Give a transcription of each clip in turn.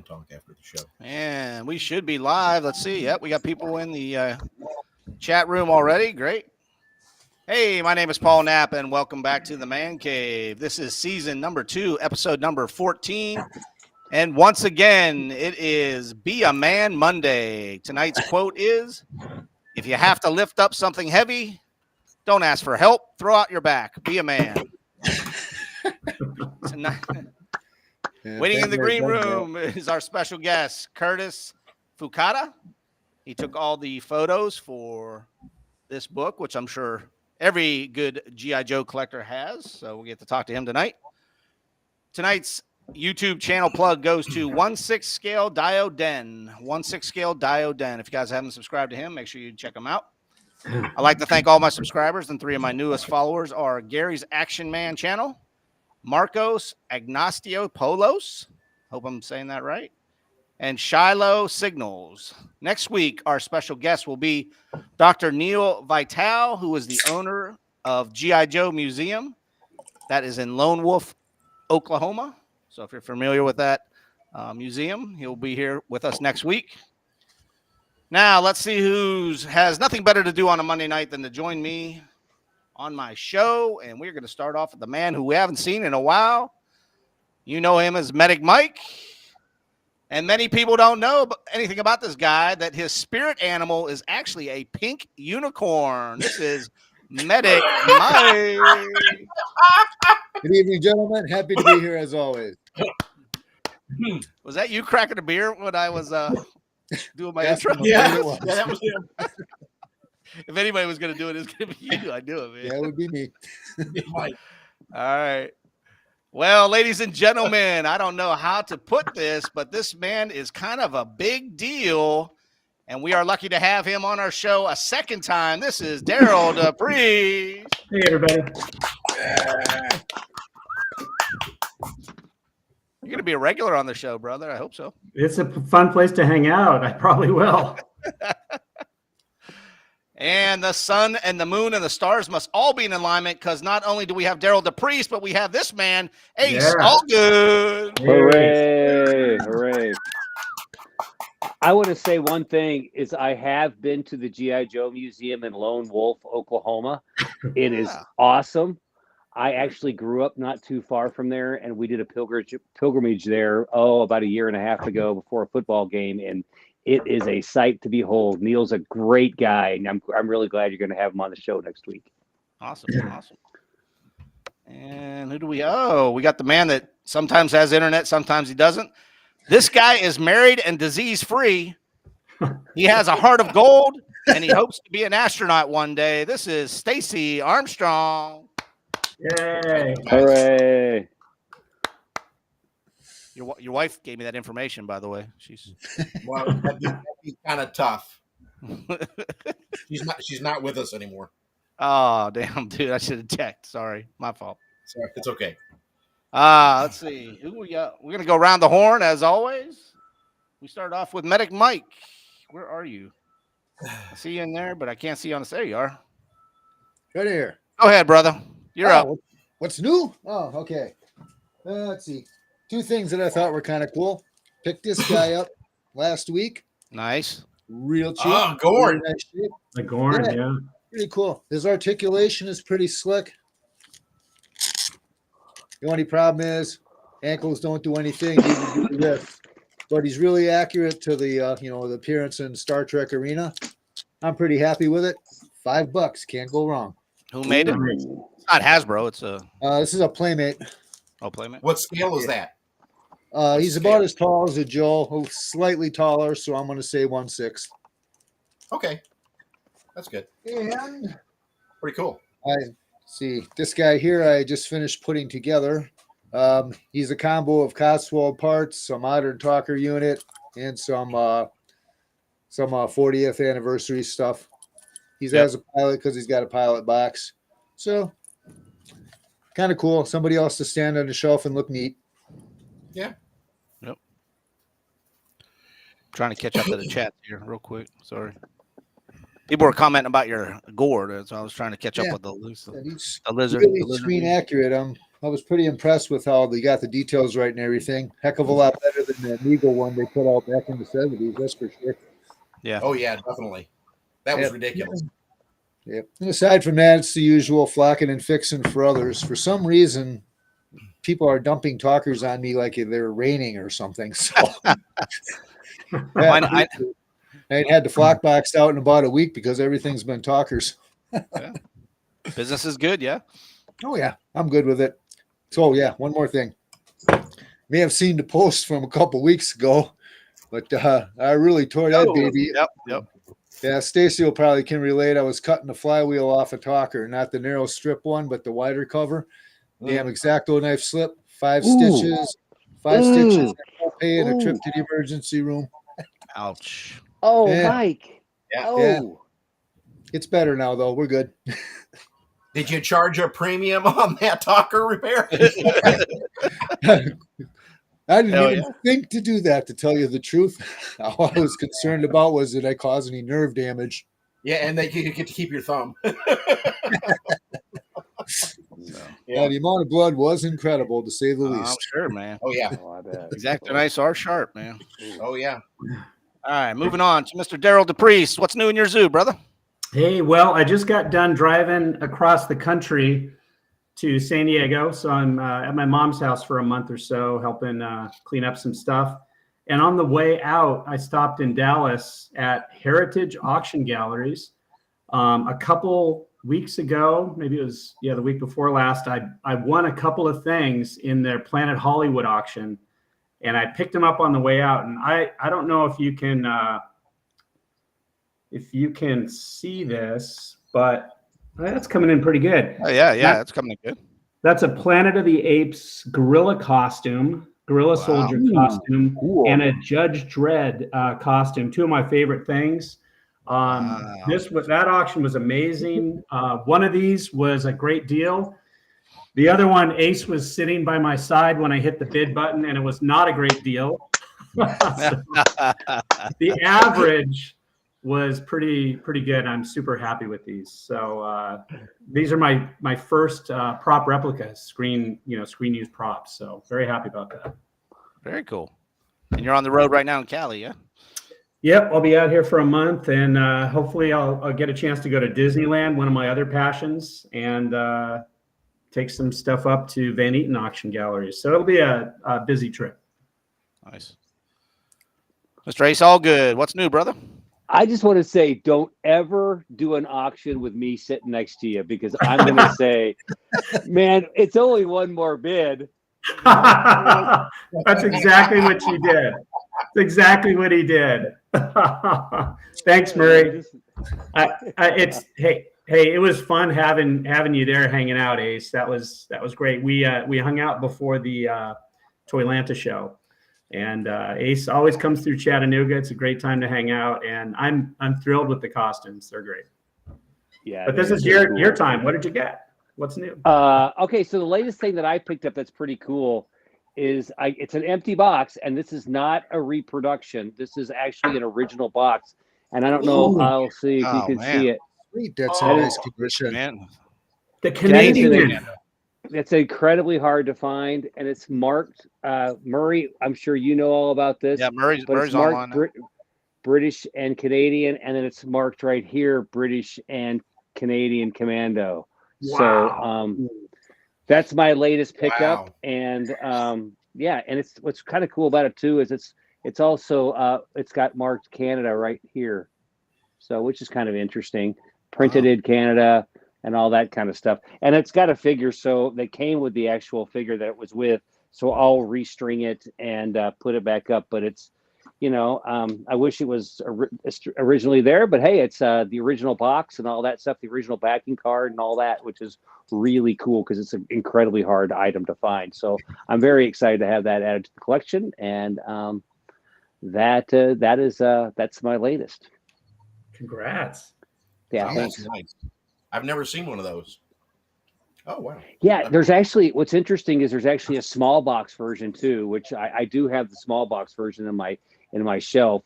talk after the show. And we should be live. Let's see. Yep, we got people in the chat room already. Great. Hey, my name is Paul Knapp, and welcome back to the Man Cave. This is season number 2, episode number 14. And once again, it is Be a Man Monday. Tonight's quote is, if you have to lift up something heavy, don't ask for help. Throw out your back. Be a man. Tonight, waiting in the green room is our special guest, Curt Fukuda. He took all the photos for this book, which I'm sure every good G.I. Joe collector has. So we'll get to talk to him tonight. Tonight's YouTube channel plug goes to 1/6 Scale Dio Den. 1/6 Scale Dio Den. If you guys haven't subscribed to him, make sure you check him out. I'd like to thank all my subscribers, and 3 of my newest followers are Gary's Action Man channel, Marcos Agnostiopoulos, hope I'm saying that right, and Shiloh Signals. Next week, our special guest will be Dr. Neil Vital, who is the owner of G.I. Joe Museum. That is in Lone Wolf, Oklahoma. So if you're familiar with that museum, he'll be here with us next week. Now, let's see who has nothing better to do on a Monday night than to join me on my show. And we're going to start off with the man who we haven't seen in a while. You know him as Medic Mike. And many people don't know anything about this guy, that his spirit animal is actually a pink unicorn. This is Medic Mike. Good evening, gentlemen. Happy to be here as always. Was that you cracking a beer when I was doing my intro? Yeah, that was him. If anybody was going to do it, it's going to be you. I knew it, man. Yeah, it would be me. All right. Well, ladies and gentlemen, I don't know how to put this, but this man is kind of a big deal, and we are lucky to have him on our show a second time. This is Daryl Dupree. Hey, everybody. You're going to be a regular on the show, brother. I hope so. It's a fun place to hang out. I probably will. And the sun and the moon and the stars must all be in alignment, because not only do we have Daryl Dupree, but we have this man, Ace Allgood. Hooray! Hooray! I want to say one thing is I have been to the G.I. Joe Museum in Lone Wolf, Oklahoma. It is awesome. I actually grew up not too far from there, and we did a pilgrimage there, about a year and a half ago before a football game, and it is a sight to behold. Neil's a great guy, and I'm really glad you're going to have him on the show next week. Awesome. And who do we? Oh, we got the man that sometimes has internet, sometimes he doesn't. This guy is married and disease-free. He has a heart of gold, and he hopes to be an astronaut one day. This is Stacy Armstrong. Yay! Hooray! Your wife gave me that information, by the way. She's that'd be kind of tough. She's not with us anymore. Oh, damn, dude. I should have checked. Sorry. My fault. Sorry, it's okay. Let's see. Who we got? We're going to go around the horn, as always. We start off with Medic Mike. Where are you? I see you in there, but I can't see you on the... There you are. Right here. Go ahead, brother. You're up. What's new? Oh, okay. Let's see. 2 things that I thought were kind of cool. Picked this guy up last week. Nice. Real cheap. Oh, Gord. Nice shape. The Gorn, yeah. Pretty cool. His articulation is pretty slick. The only problem is ankles don't do anything. He can do this. But he's really accurate to the the appearance in Star Trek Arena. I'm pretty happy with it. $5. Can't go wrong. Who made it? It's not Hasbro. It's a... This is a Playmate. Oh, Playmate. What scale is that? He's about as tall as a Joe, slightly taller, so I'm going to say 1/6. Okay, that's good. And Pretty cool. I see this guy here. I just finished putting together. He's a combo of Cotswold parts, a modern talker unit, and some 40th anniversary stuff. He's as a pilot because he's got a pilot box. So kind of cool. Somebody else to stand on the shelf and look neat. Yeah. Yep. Trying to catch up to the chat here real quick. Sorry. People were commenting about your gourd, so I was trying to catch up with the lizard. Really screen accurate. I was pretty impressed with how they got the details right and everything. Heck of a lot better than that Eagle one they put out back in the 70s. That's for sure. Yeah. Oh yeah, definitely. That was Yep. ridiculous. Yep. And aside from that, it's the usual flocking and fixing for others. For some reason, people are dumping talkers on me like they're raining or something. So Mine, I, I ain't had the flock boxed out in about a week because everything's been talkers. business is good. Yeah. Oh yeah, I'm good with it. So yeah, one more thing. May have seen the post from a couple weeks ago, but I really tore that baby. Yep. Yeah, Stacy will probably can relate. I was cutting the flywheel off a talker, not the narrow strip one, but the wider cover. Damn X-Acto knife slip, 5 stitches, 5 stitches, pay and a trip to the emergency room. Ouch. Oh, Yeah. Mike. Yeah. Oh, It's better now though. We're good. Did you charge a premium on that talker repair? I didn't Hell even think to do that, to tell you the truth. All I was concerned about was did I cause any nerve damage? Yeah, and they you get to keep your thumb. Yeah, the amount of blood was incredible, to say the I'm least. sure, man. Oh yeah. oh, I bet. Exacto knives are sharp, man. Oh yeah. All right, moving on to Mr. Daryl DePriest. What's new in your zoo, brother? Hey, well, I just got done driving across the country to San Diego. So I'm at my mom's house for a month or so, helping clean up some stuff. And on the way out, I stopped in Dallas at Heritage Auction Galleries. A couple weeks ago, maybe it was, the week before last, I won a couple of things in their Planet Hollywood auction. And I picked them up on the way out. And I don't know if you can see this, but that's coming in pretty good. Oh, yeah, that's coming in good. That's a Planet of the Apes gorilla costume, gorilla soldier costume, Cool. and a Judge Dredd costume. Two of my favorite things. That auction was amazing. One of these was a great deal. The other one, Ace was sitting by my side when I hit the bid button, and it was not a great deal. The average was pretty good. I'm super happy with these. So these are my first prop replicas, screen used props. So very happy about that. Very cool. And you're on the road right now in Cali, yeah? Yep, I'll be out here for a month, and hopefully I'll get a chance to go to Disneyland, one of my other passions, and take some stuff up to Van Eaton auction galleries. So it'll be a busy trip. Nice. Mr. Ace, all good. What's new, brother? I just want to say, don't ever do an auction with me sitting next to you, because I'm going to say, man, it's only one more bid. That's exactly what she did. That's exactly what he did. Thanks, Murray. It was fun having you there, hanging out, Ace. That was great. We hung out before the Toylanta show, and Ace always comes through Chattanooga. It's a great time to hang out, and I'm thrilled with the costumes. They're great. Yeah, but this is your time. What did you get? What's new? Okay, so the latest thing that I picked up that's pretty cool is it's an empty box, and this is not a reproduction. This is actually an original box, and I don't know. I'll see if you can see it. Sweet, that's a nice condition. Man. The Canadian. It's incredibly hard to find, and it's marked Murray. I'm sure you know all about this. Yeah, Murray's marked online. British and Canadian, and then it's marked right here, British and Canadian Commando. Wow. So that's my latest pickup. Wow. And and it's what's kind of cool about it too is it's also it's got marked Canada right here, so which is kind of interesting. Printed in Canada and all that kind of stuff, and it's got a figure, so they came with the actual figure that it was with, so I'll restring it and put it back up. But it's I wish it was originally there, but hey, it's the original box and all that stuff, the original backing card and all that, which is really cool because it's an incredibly hard item to find. So I'm very excited to have that added to the collection, and that's my latest. Congrats. Yeah, Wow, thanks. that's nice. I've never seen one of those. Oh wow. Yeah, there's actually, what's interesting is there's actually a small box version too, which I do have the small box version in my shelf.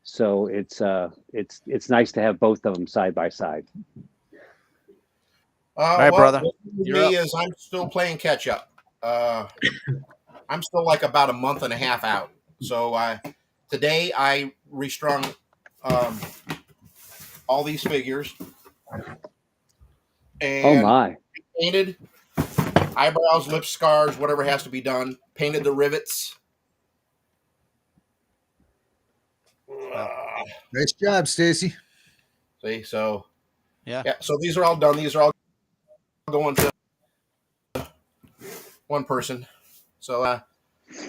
So it's nice to have both of them side by side. right, Well, brother. with You're me up. is I'm still playing catch up. I'm still like about a month and a half out. So today I restrung um, all these figures Oh and my. painted eyebrows, lips, scars, whatever has to be done. Painted the rivets. Nice job, Stacy. See, so Yeah. yeah, so these are all done. These are all going to one person. So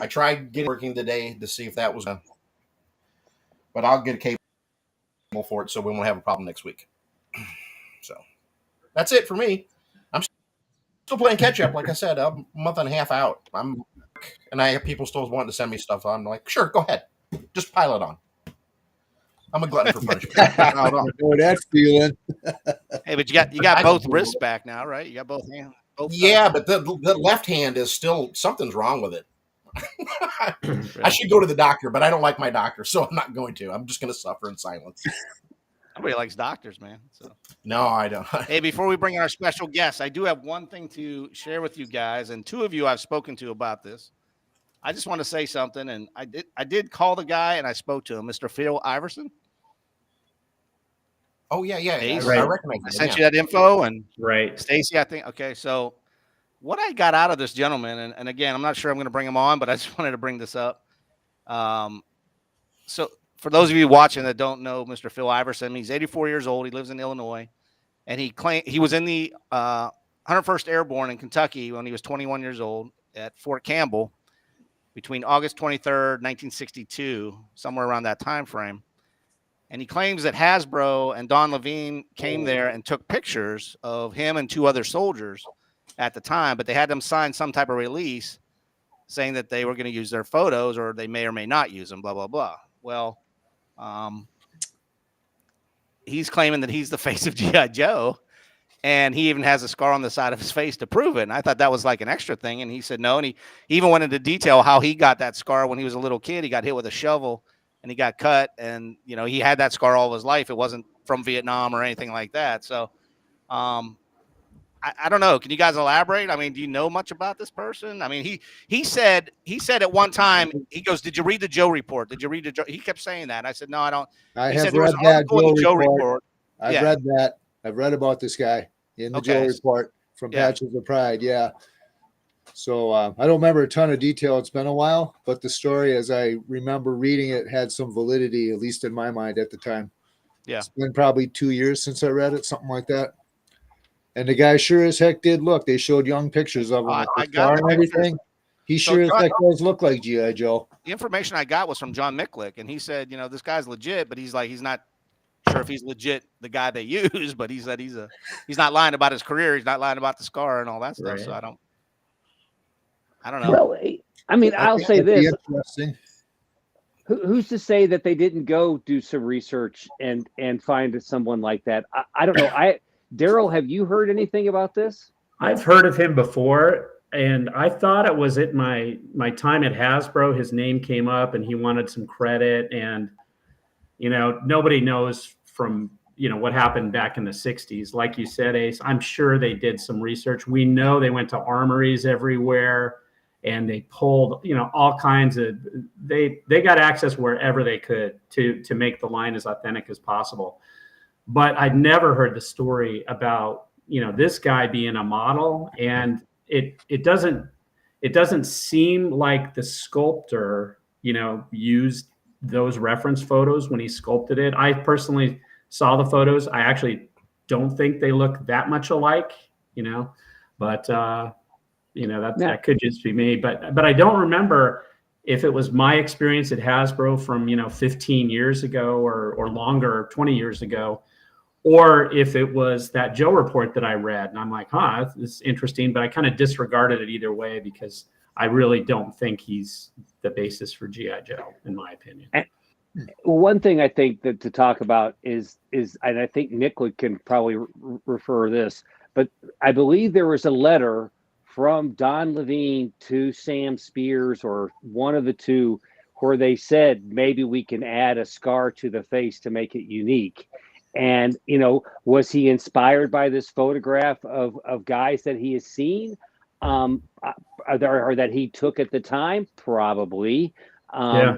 I tried getting working today to see if that was, but I'll get a cable for it, so we won't have a problem next week. So that's it for me. I'm still playing catch up. Like I said, I'm a month and a half out. And I have people still wanting to send me stuff. I'm like, sure, go ahead, just pile it on. I'm a glutton for punishment. I know that feeling. Hey, but you got I both can- wrists back now, right? You got both hands. Both Yeah, but the left hand is still something's wrong with it. I should go to the doctor, but I don't like my doctor, so I'm not going to. I'm just going to suffer in silence. Nobody likes doctors, man. So. No, I don't. Hey, before we bring in our special guest, I do have one thing to share with you guys, and two of you I've spoken to about this. I just want to say something, and I did call the guy and I spoke to him, Mr. Phil Iverson. Oh yeah. Ace, I recognize I that. sent you that info, and Right. Stacy, I think. Okay, so what I got out of this gentleman, and again, I'm not sure I'm going to bring him on, but I just wanted to bring this up. So for those of you watching that don't know Mr. Phil Iverson, he's 84 years old. He lives in Illinois, and he was in the 101st Airborne in Kentucky when he was 21 years old at Fort Campbell between August 23rd, 1962, somewhere around that time frame. And he claims that Hasbro and Don Levine came there and took pictures of him and two other soldiers at the time, but they had them sign some type of release saying that they were going to use their photos or they may or may not use them, blah, blah, blah. Well, he's claiming that he's the face of G.I. Joe, and he even has a scar on the side of his face to prove it. And I thought that was like an extra thing. And he said no. And he even went into detail how he got that scar when he was a little kid. He got hit with a shovel and he got cut. And, you know, he had that scar all of his life. It wasn't from Vietnam or anything like that. So I don't know. Can you guys elaborate? I mean, do you know much about this person? I mean, he said at one time, he goes, "Did you read the Joe report? Did you read the Joe?" He kept saying that. I said, "No, I don't." I He have said there was read an that article in the Joe report. I've Yeah. read that. I've read about this guy in the Okay. Joe report from Yeah. Patches of Pride. Yeah. So I don't remember a ton of detail. It's been a while, but the story, as I remember reading it, had some validity, at least in my mind at the time. Yeah. It's been probably 2 years since I read it, something like that. And the guy sure as heck did look. They showed young pictures of him I with the got scar the and pictures. everything. He So sure as John- heck does look like G.I. Joe. The information I got was from John Micklick, and he said, you know, this guy's legit, but he's not sure if he's legit the guy they use, but he said he's not lying about his career, he's not lying about the scar and all that stuff. Right. So I don't know. Well, I mean, I'll say That'd be this. interesting. Who's to say that they didn't go do some research and find someone like that? I don't know. Daryl, have you heard anything about this? I've heard of him before, and I thought it was at my time at Hasbro. His name came up, and he wanted some credit. And you know, nobody knows from what happened back in the '60s. Like you said, Ace, I'm sure they did some research. We know they went to armories everywhere, and they pulled all kinds of. They got access wherever they could to make the line as authentic as possible. But I'd never heard the story about this guy being a model, and it doesn't seem like the sculptor used those reference photos when he sculpted it. I personally saw the photos. I actually don't think they look that much alike, but that could just be me. But I don't remember if it was my experience at Hasbro from 15 years ago or longer, 20 years ago, or if it was that Joe report that I read. And I'm like, this is interesting, but I kind of disregarded it either way because I really don't think he's the basis for G.I. Joe, in my opinion. One thing I think that to talk about is, and I think Nicklick can probably refer this, but I believe there was a letter from Don Levine to Sam Spears or one of the two where they said maybe we can add a scar to the face to make it unique. And, was he inspired by this photograph of guys that he has seen, or that he took at the time? Probably. Yeah.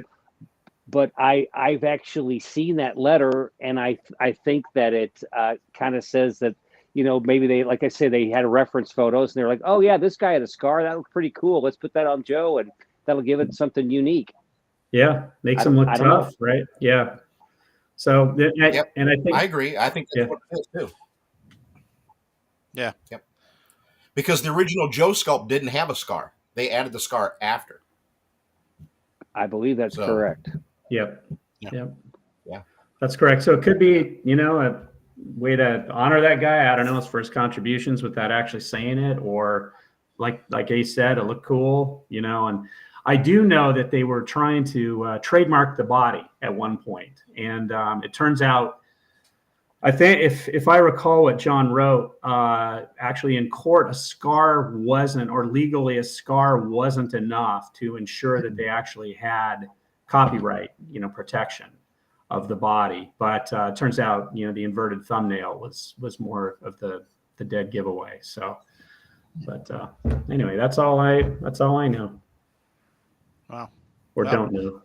But I've actually seen that letter, and I think that it kind of says that, maybe they, like I say, they had reference photos, and they're like, oh yeah, this guy had a scar. That looked pretty cool. Let's put that on Joe, and that'll give it something unique. Yeah, makes him look I don't know. tough, right? Yeah. So, Yep. and I think I agree. I think that's Yeah. what it is too. Yeah. Yep. Because the original Joe sculpt didn't have a scar. They added the scar after. I believe that's So- correct. Yep. Yeah. Yep. Yeah. That's correct. So it could be, a way to honor that guy. I don't know, for his contributions without actually saying it, or like Ace said, it looked cool, and I do know that they were trying to trademark the body at one point. And it turns out, I think if I recall what John wrote, actually in court, a scar wasn't, or legally a scar wasn't enough to ensure that they actually had copyright, protection of the body. But it turns out, the inverted thumbnail was more of the dead giveaway. So, but anyway, that's all I know. Wow. Or Well, don't know.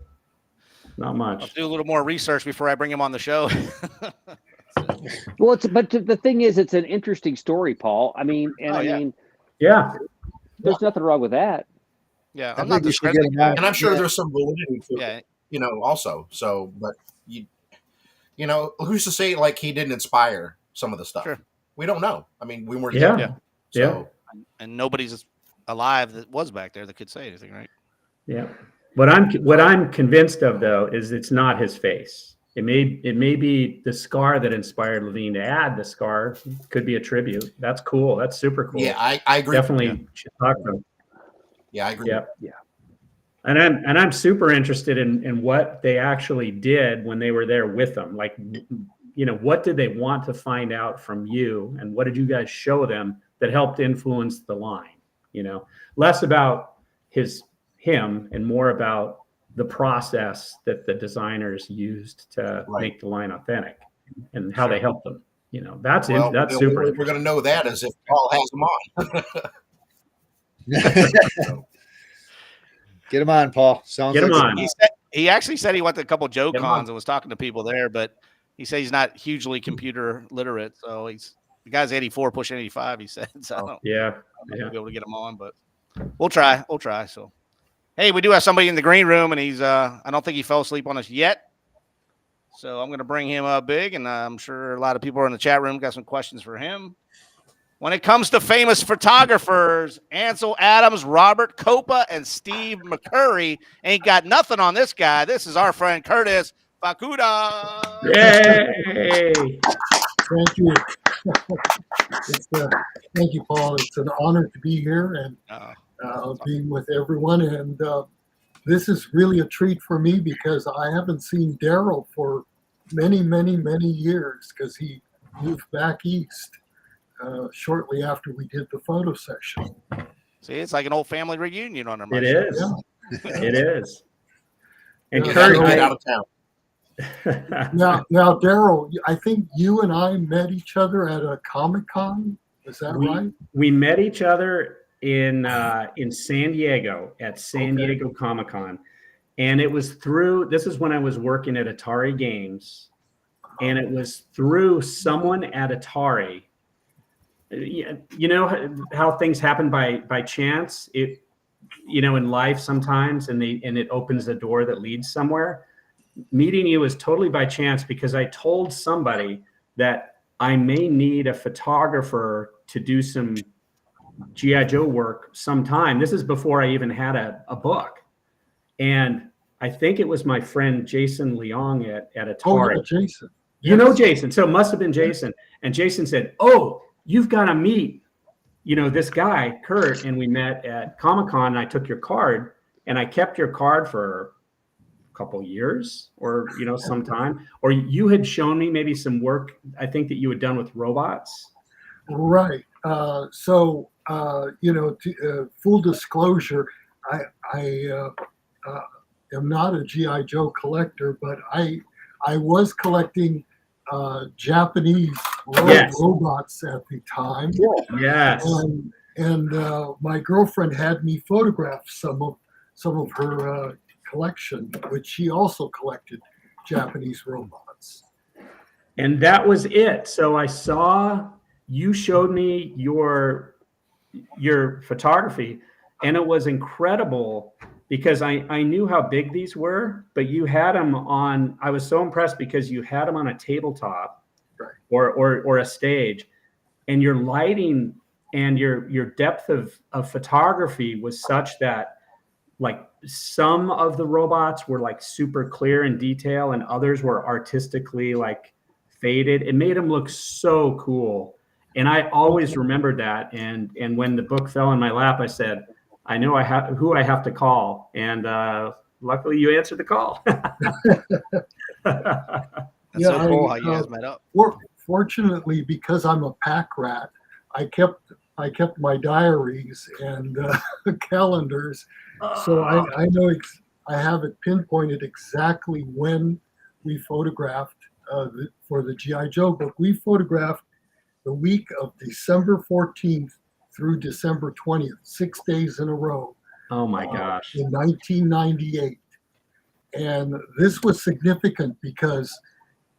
Not I'll much. do a little more research before I bring him on the show. Well, but the thing is, it's an interesting story, Paul. I mean, Yeah. there's nothing wrong with that. Yeah, I I'm not think you should discrediting get him the on. guy. And I'm sure Yeah. there's some validity to it, Yeah, also. So, but who's to say like he didn't inspire some of the stuff? Sure. We don't know. I mean, we weren't Yeah. there. Yeah. So, and nobody's alive that was back there that could say anything, right? Yeah. What I'm convinced of, though, is it's not his face. It may be the scar that inspired Levine to add the scar. Could be a tribute. That's cool. That's super cool. yeah, I agree. Definitely should talk to him. Yeah, I agree. Yeah. Yeah. And I'm super interested in what they actually did when they were there with them. Like, what did they want to find out from you, and what did you guys show them that helped influence the line? Less about him and more about the process that the designers used to Right. make the line authentic, and how they helped them. That's Well, that's the super. only way we're going to know that is if Paul has them on. Get him on, Paul. Sounds Get him like on. He actually said he went to a couple Joe Get him cons on. and was talking to people there, but he said he's not hugely computer literate. So the guy's 84, pushing 85. He said so. I don't Yeah. know if we'll be able to get him on, but we'll try. We'll try. So, hey, we do have somebody in the green room, and he's I don't think he fell asleep on us yet. So I'm going to bring him up big, and I'm sure a lot of people are in the chat room got some questions for him. When it comes to famous photographers, Ansel Adams, Robert Coppa, and Steve McCurry ain't got nothing on this guy. This is our friend Curt Fukuda. Yay! Thank you. Thank you, Paul. It's an honor to be here and being with everyone. And this is really a treat for me because I haven't seen Daryl for many, many, many years because he moved back east shortly after we did the photo session. See, it's like an old family reunion on our It show. is. Yeah. It is. And Yeah, Curt, so- Get out of town. Now, Daryl, I think you and I met each other at a Comic-Con. Is that right? we met each other in San Diego at San Okay. Diego Comic-Con, and it was through. This is when I was working at Atari Games, and it was through someone at Atari. You know how things happen by chance. In life sometimes, and it opens a door that leads somewhere. Meeting you was totally by chance because I told somebody that I may need a photographer to do some G.I. Joe work sometime. This is before I even had a book. And I think it was my friend Jason Leong at Atari. Oh, yeah, Jason. You know Jason, so it must have been Jason. And Jason said, "Oh, you've got to meet, this guy, Curt." And we met at Comic-Con, and I took your card, and I kept your card for a couple years or, some time. Or you had shown me maybe some work, I think, that you had done with robots. Right. Full disclosure, I am not a G.I. Joe collector, but I was collecting Japanese Yes. robots at the time. Yes. And my girlfriend had me photograph some of her collection, which she also collected Japanese robots. And that was it. So I saw you showed me your photography, and it was incredible because I knew how big these were, but you had them on. I was so impressed because you had them on a tabletop, right, or a stage, and your lighting and your depth of photography was such that, like, some of the robots were like super clear in detail and others were artistically like faded. It made them look so cool. And I always remembered that. And when the book fell in my lap, I said, I know who I have to call. And luckily you answered the call. That's so cool how you guys met up. Fortunately, because I'm a pack rat, I kept my diaries and calendars, so I know I have it pinpointed exactly when we photographed for the GI Joe book. We photographed the week of December 14th through December 20th, 6 days in a row. Oh my gosh! In 1998, and this was significant because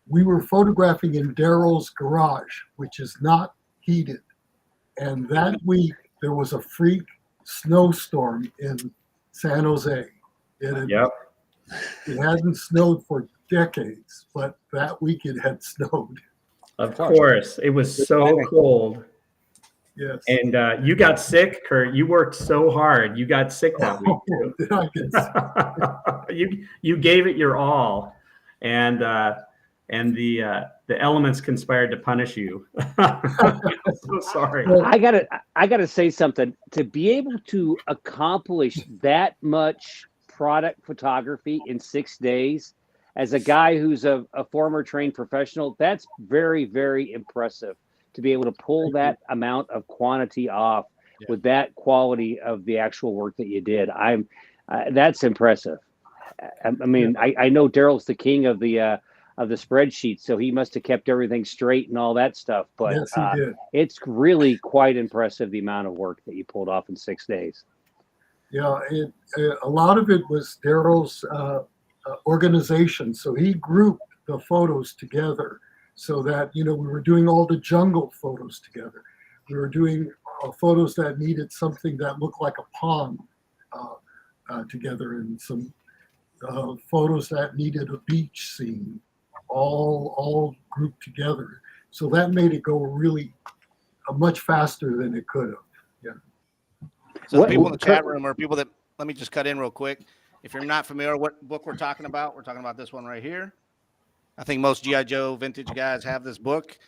we were photographing in Daryl's garage, which is not heated. And that week, there was a freak snowstorm in San Jose. It hadn't snowed for decades, but that week it had snowed. Of course. It was so cold. Yes. And you got sick, Curt. You worked so hard. You got sick that week too. Did I get sick? You gave it your all. And the elements conspired to punish you. I'm so sorry. I gotta say something. To be able to accomplish that much product photography in 6 days, as a guy who's a former trained professional, that's very, very impressive. To be able to pull that amount of quantity off with that quality of the actual work that you did, that's impressive. I mean, I know Daryl's the king of the spreadsheet, so he must have kept everything straight and all that stuff. But yes, he did. It's really quite impressive, the amount of work that you pulled off in 6 days. Yeah, a lot of it was Daryl's organization. So he grouped the photos together so that, we were doing all the jungle photos together. We were doing photos that needed something that looked like a pond together, and some photos that needed a beach scene, all grouped together. So that made it go really much faster than it could have. Yeah. So the people in the chat room are people that, let me just cut in real quick. If you're not familiar what book we're talking about this one right here. I think most G.I. Joe vintage guys have this book.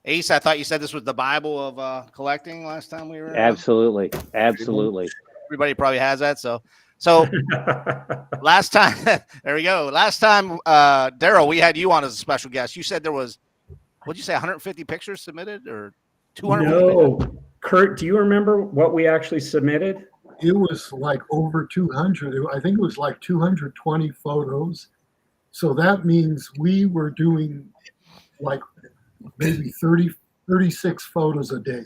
Ace, I thought you said this was the Bible of collecting last time we were. Absolutely. Everybody probably has that. So last time, there we go. Last time, Daryl, we had you on as a special guest. You said there was, what'd you say, 150 pictures submitted or 200? No. Curt, do you remember what we actually submitted? It was like over 200. I think it was like 220 photos. So that means we were doing like maybe 36 photos a day.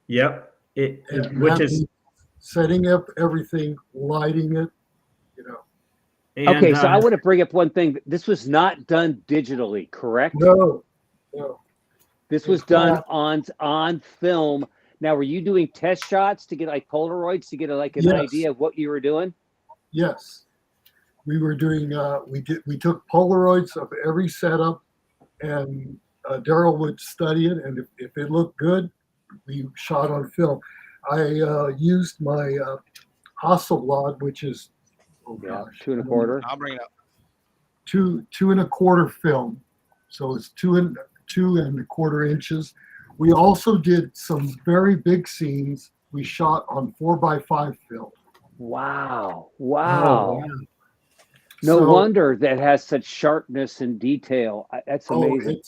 Yep. Which is setting up everything, lighting it, And, okay, so I want to bring up one thing. This was not done digitally, correct? No. This was done on film. Now, were you doing test shots to get like Polaroids to get an idea of what you were doing? Yes. We were doing, we took Polaroids of every setup, and Daryl would study it, and if it looked good, we shot on film. I used my Hasselblad, which is 2 1/4. I'll bring it up. 2 1/4 film, so it's 2 1/4 inches. We also did some very big scenes. We shot on 4x5 film. Wow. Oh, yeah. No wonder that has such sharpness and detail. That's amazing.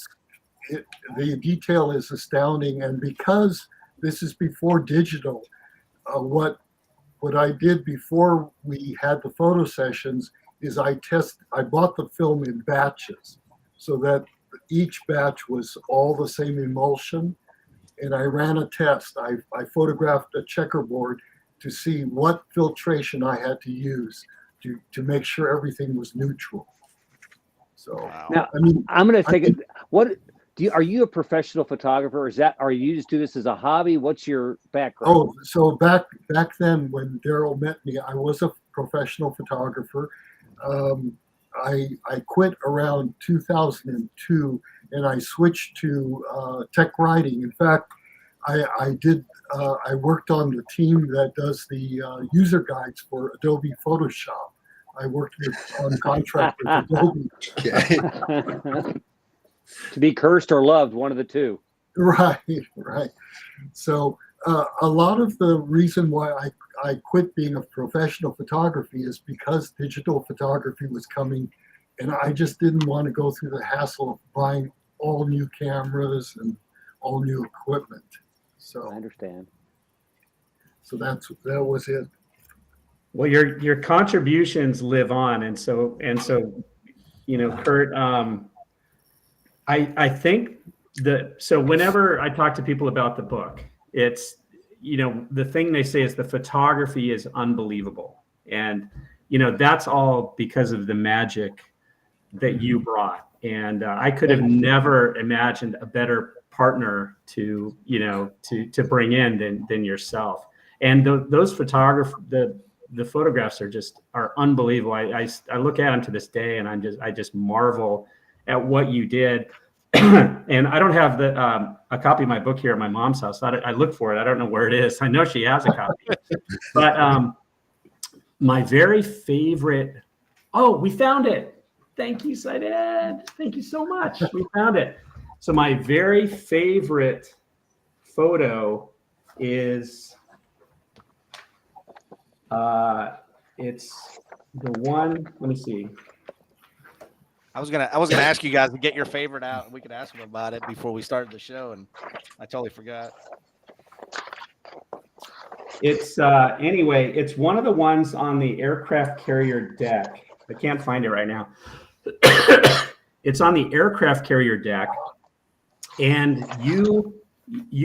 The detail is astounding, and because this is before digital, what I did before we had the photo sessions is I bought the film in batches, so that each batch was all the same emulsion, and I ran a test. I photographed a checkerboard to see what filtration I had to use to make sure everything was neutral. So Wow. Now, I mean, I'm going to take it. What are you a professional photographer? Are you just do this as a hobby? What's your background? oh, so back then when Daryl met me, I was a professional photographer. I quit around 2002, and I switched to tech writing. In fact, I worked on the team that does the user guides for Adobe Photoshop. I worked on contract with Adobe. Okay. To be cursed or loved, one of the two. Right. So a lot of the reason why I quit being a professional photography is because digital photography was coming, and I just didn't want to go through the hassle of buying all new cameras and all new equipment. So I understand. So that was it. Well, your contributions live on, and so Curt, I think so whenever I talk to people about the book, it's the thing they say is the photography is unbelievable, and that's all because of the magic that you brought, and I could have never imagined a better partner to bring in than yourself. And those the photographs are unbelievable. I look at them to this day, and I just marvel at what you did. And I don't have a copy of my book here at my mom's house. I look for it. I don't know where it is. I know she has a copy. But my very favorite. Oh, we found it. Thank you, Saided. Thank you so much. We found it. So my very favorite photo is it's the one. Let me see. I was gonna ask you guys to get your favorite out, and we could ask them about it before we started the show, and I totally forgot. It's anyway. It's one of the ones on the aircraft carrier deck. I can't find it right now. It's on the aircraft carrier deck, and you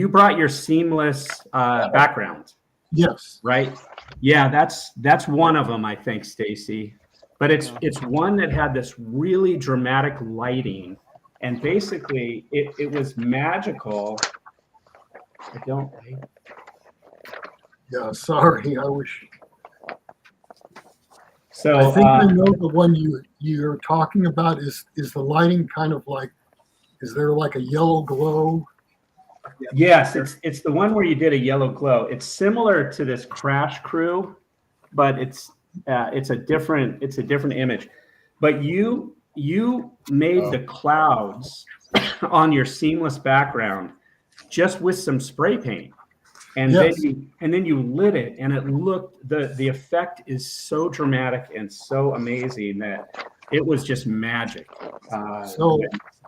brought your seamless background. Yes. Right. Yeah, that's one of them, I think, Stacy. But it's one that had this really dramatic lighting, and basically it was magical. Yeah, sorry. I wish. So I think I know the one you're talking about. Is the lighting kind of like? Is there like a yellow glow? Yes, it's the one where you did a yellow glow. It's similar to this Crash Crew, but it's a different image. But you made the clouds on your seamless background just with some spray paint, and Yes. then you lit it, and it looked the effect is so dramatic and so amazing that it was just magic.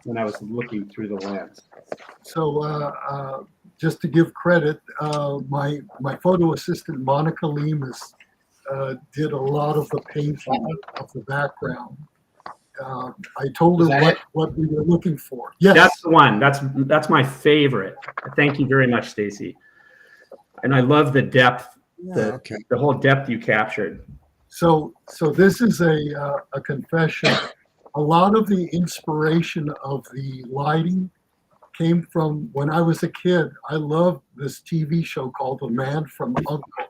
When I was looking through the lens. So just to give credit, my photo assistant Monica Lemus did a lot of the painting of the background. I told her what we were looking for. Yes, that's the one. That's my favorite. Thank you very much, Stacy. And I love the depth, the whole depth you captured. So this is a confession. A lot of the inspiration of the lighting came from when I was a kid. I loved this TV show called The Man from U.N.C.L.E.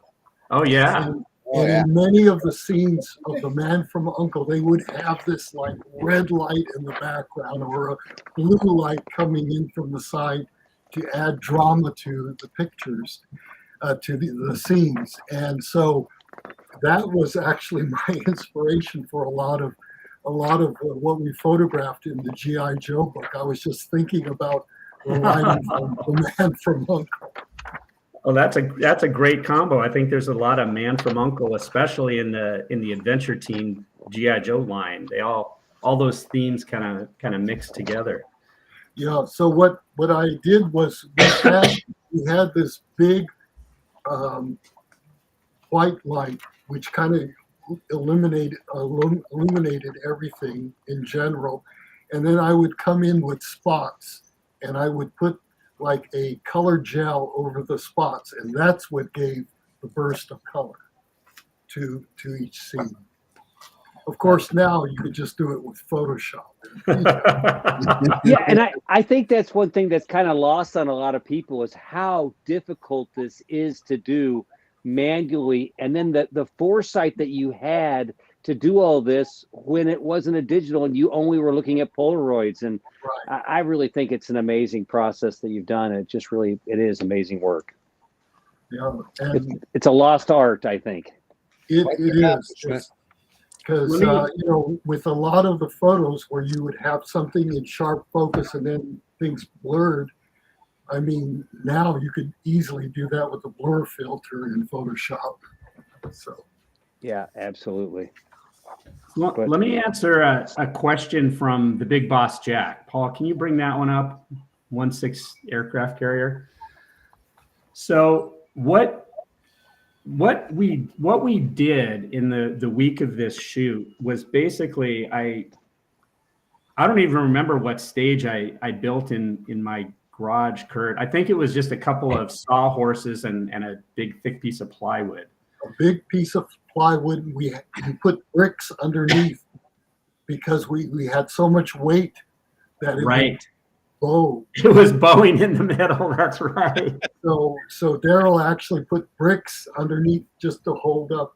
Oh yeah. And in many of the scenes of The Man from U.N.C.L.E., they would have this like red light in the background or a blue light coming in from the side to add drama to the pictures, to the scenes. And so that was actually my inspiration for a lot of what we photographed in the G.I. Joe book. I was just thinking about the lighting from The Man from U.N.C.L.E. Well, that's a great combo. I think there's a lot of Man from U.N.C.L.E., especially in the Adventure Team G.I. Joe line. They all those themes kind of mix together. Yeah. So what I did was we had this big white light, which kind of illuminated everything in general. and then I would come in with spots, and I would put like a color gel over the spots, and that's what gave the burst of color to each scene. Of course, now you could just do it with Photoshop. Yeah, and I think that's one thing that's kind of lost on a lot of people is how difficult this is to do manually, and then the foresight that you had to do all this when it wasn't a digital and you only were looking at Polaroids. And Right. I really think it's an amazing process that you've done. It is amazing work. Yeah, and It's a lost art, I think. it is. Because, with a lot of the photos where you would have something in sharp focus and then things blurred, I mean, now you could easily do that with a blur filter in Photoshop. So, Yeah, absolutely. Well, let me answer a question from the big boss, Jack. Paul, can you bring that one up? 1-6 aircraft carrier. So what we did in the week of this shoot was basically I don't even remember what stage I built in my garage, Curt. I think it was just a couple of sawhorses and a big thick piece of plywood. a big piece of plywood, we put bricks underneath because we had so much weight that it Right. would bow. It was bowing in the middle. That's right. So Daryl actually put bricks underneath just to hold up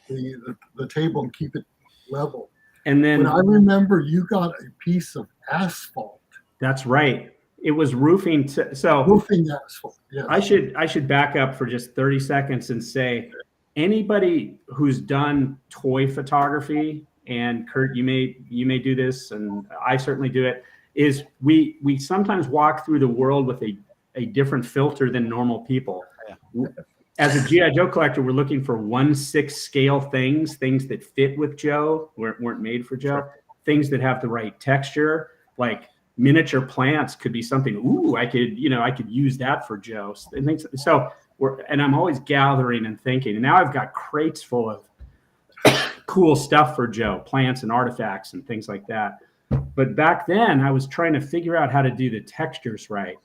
the table and keep it level. And then But I remember you got a piece of asphalt. that's right. It was roofing. Roofing asphalt. Yes. I should back up for just 30 seconds and say anybody who's done toy photography, and Curt, you may do this, and I certainly do it, is we sometimes walk through the world with a different filter than normal people. Yeah. As a G.I. Joe collector, we're looking for 1/6 scale things that fit with Joe, weren't made for Joe, things that have the right texture, like miniature plants could be something. Ooh, I could use that for Joe. So I'm always gathering and thinking. And now I've got crates full of cool stuff for Joe, plants and artifacts and things like that. But back then, I was trying to figure out how to do the textures right.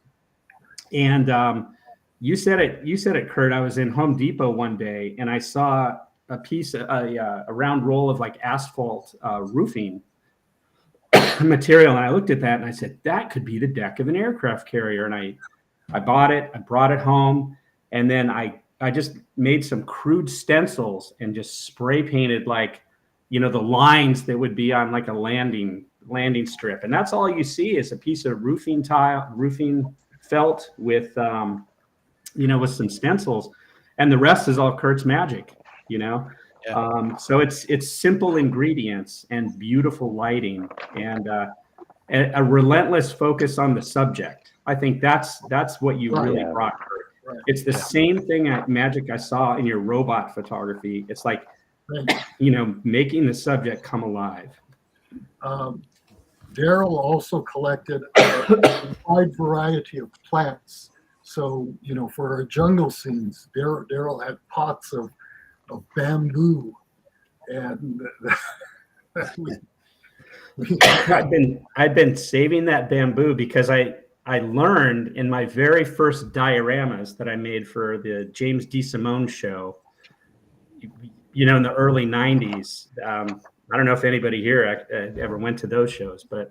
And you said it, Curt. I was in Home Depot one day and I saw a round roll of like asphalt roofing material, and I looked at that and I said, that could be the deck of an aircraft carrier. And I bought it, I brought it home, and then I just made some crude stencils and just spray painted like, the lines that would be on like a landing strip. And that's all you see is a piece of roofing felt with with some stencils, and the rest is all Curt's magic, Yeah. So it's simple ingredients and beautiful lighting and a relentless focus on the subject. I think that's what you really brought, Curt. Right. It's the same magic I saw in your robot photography. It's like, making the subject come alive. Daryl also collected a wide variety of plants. So, for our jungle scenes, Daryl had pots of bamboo, and I've been saving that bamboo because I learned in my very first dioramas that I made for the James DeSimone show, in the early 90s. I don't know if anybody here ever went to those shows, but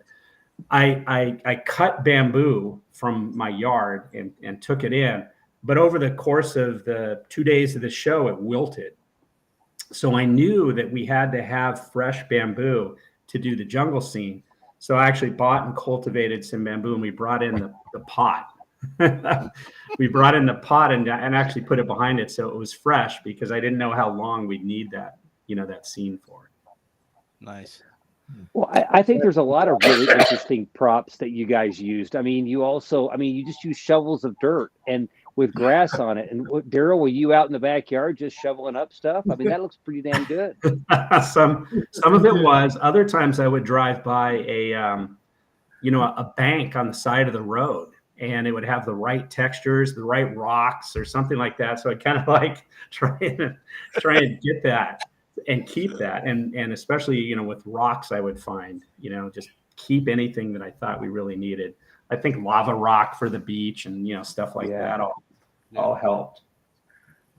I cut bamboo from my yard and took it in. But over the course of the 2 days of the show, it wilted. So I knew that we had to have fresh bamboo to do the jungle scene. So I actually bought and cultivated some bamboo, and we brought in the pot. We brought in the pot and actually put it behind it so it was fresh, because I didn't know how long we'd need that, that scene for. Nice. Well, I think there's a lot of really interesting props that you guys used. I mean, you just use shovels of dirt and with grass on it. And Daryl, were you out in the backyard just shoveling up stuff? I mean, that looks pretty damn good. Some of it was. Other times I would drive by a bank on the side of the road, and it would have the right textures, the right rocks or something like that. So I kind of like try and get that and keep that. And especially, with rocks I would find, just keep anything that I thought we really needed. I think lava rock for the beach and stuff like that all helped.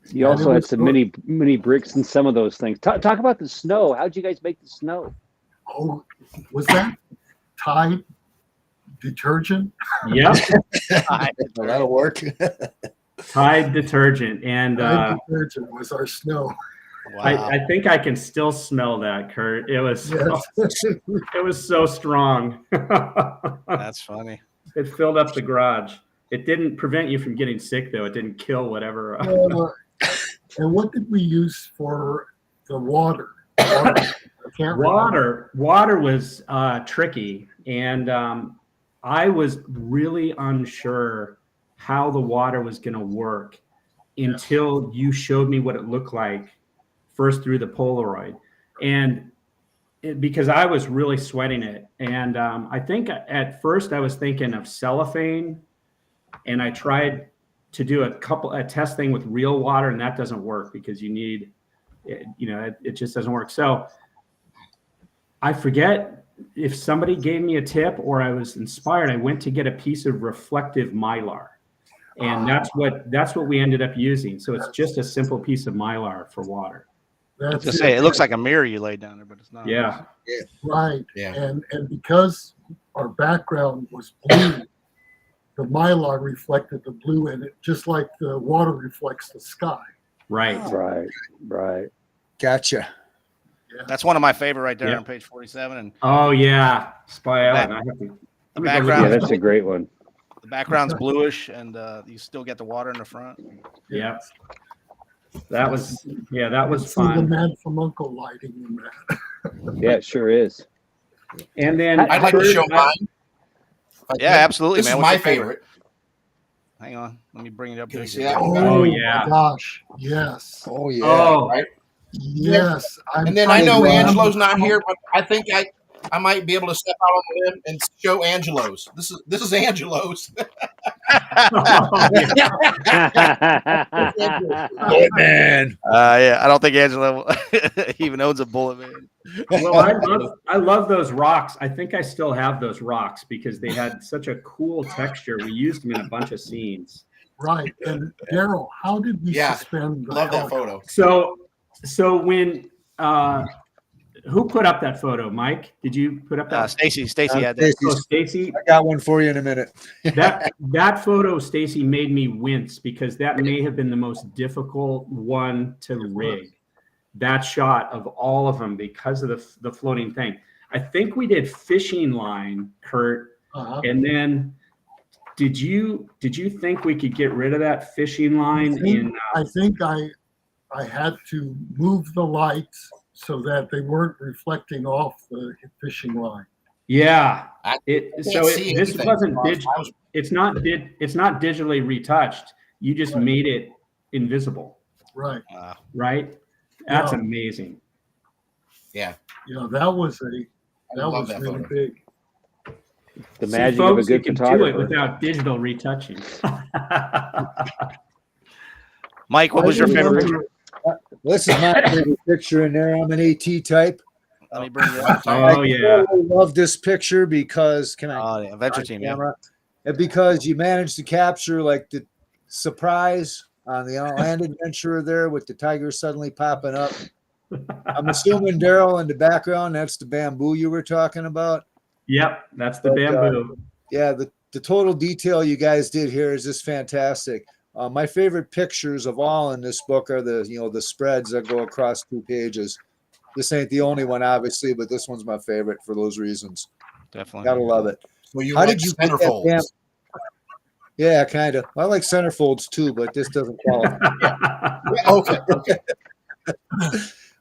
You also had some mini bricks and some of those things. Talk about the snow. How'd you guys make the snow? Oh, was that Tide detergent? Yep. That'll work. Tide detergent. And Tide detergent was our snow. Wow. I think I can still smell that, Kurt. It was it was so strong. That's funny. It filled up the garage. It didn't prevent you from getting sick, though. It didn't kill whatever. And what did we use for the water? Water was tricky, and I was really unsure how the water was going to work until you showed me what it looked like first through the Polaroid, and because I was really sweating it. And I think at first I was thinking of cellophane, and I tried to do a test thing with real water, and that doesn't work because you need, it just doesn't work. So I forget if somebody gave me a tip or I was inspired. I went to get a piece of reflective Mylar, and that's what we ended up using. So it's just a simple piece of Mylar for water. That's to say, it looks like a mirror you laid down there, but it's not. Yeah. Right. Yeah. And because our background was blue, the Mylar reflected the blue in it, just like the water reflects the sky. Right. Right. Gotcha. Yeah. That's one of my favorite right there on page 47. And oh yeah, Spy Island. the background. Yeah, that's a great one. The background's bluish, and you still get the water in the front. Yeah. That was See fun. the Man from Uncle lighting in that. Yeah, it sure is. And then I'd like to show mine. Yeah, absolutely, This man. is What's my your favorite. Hang on, let me bring it up. Can you here. see that? Oh, yeah. My gosh, yes, Oh yeah. Oh, Right? yes. And then I know trying to Angelo's not here, but I think I might be able to step out on the limb and show Angelo's. This is Angelo's. Good man. Yeah, I don't think Angelo even owns a bullet, man. well, I love those rocks. I think I still have those rocks because they had such a cool texture. We used them in a bunch of scenes. Right. And Daryl, how did we suspend the Love that helicopter? photo. So when who put up that photo? Mike, did you put up that? Stacy had that. Oh, Stacy, I got one for you in a minute. that photo, Stacy, made me wince because that may have been the most difficult one to rig. That shot of all of them because of the floating thing. I think we did fishing line, Kurt, and then did you think we could get rid of that fishing line? I think I had to move the lights so that they weren't reflecting off the fishing line. Yeah. It's not digitally retouched. You just made it invisible. Right. Right. That's amazing. Yeah. Yeah, that was really photo. big. The magic of a good you can photographer. do it without digital retouching. Mike, what was your favorite picture? This is my favorite picture in there. I'm an AT type. Let me bring it up. Oh yeah. I love this picture because Adventure Team, camera? And because you managed to capture like the surprise on the land adventure there with the tiger suddenly popping up. I'm assuming Daryl in the background, that's the bamboo you were talking about. Yep, that's the bamboo. Yeah, the total detail you guys did here is just fantastic. My favorite pictures of all in this book are the spreads that go across 2 pages. This ain't the only one, obviously, but this one's my favorite for those reasons. Definitely. Gotta love it. Well, How did you get that damn? Yeah, kind of. I like centerfolds too, but this doesn't qualify. Okay.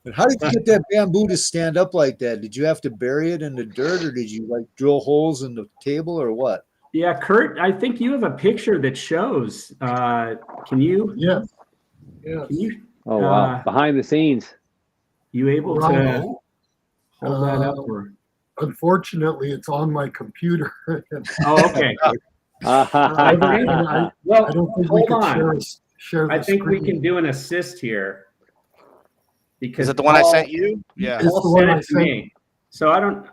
But how did you get that bamboo to stand up like that? Did you have to bury it in the dirt, or did you like drill holes in the table, or what? Yeah, Kurt, I think you have a picture that shows. Can you? Yeah. Can you? Oh wow! Behind the scenes. You able to hold that up? Or? Unfortunately, it's on my computer. Oh, okay. I don't think we could share the I think screen. we can do an assist here. Because Is it the one I sent you? Yeah. It's the one I sent. me. So I don't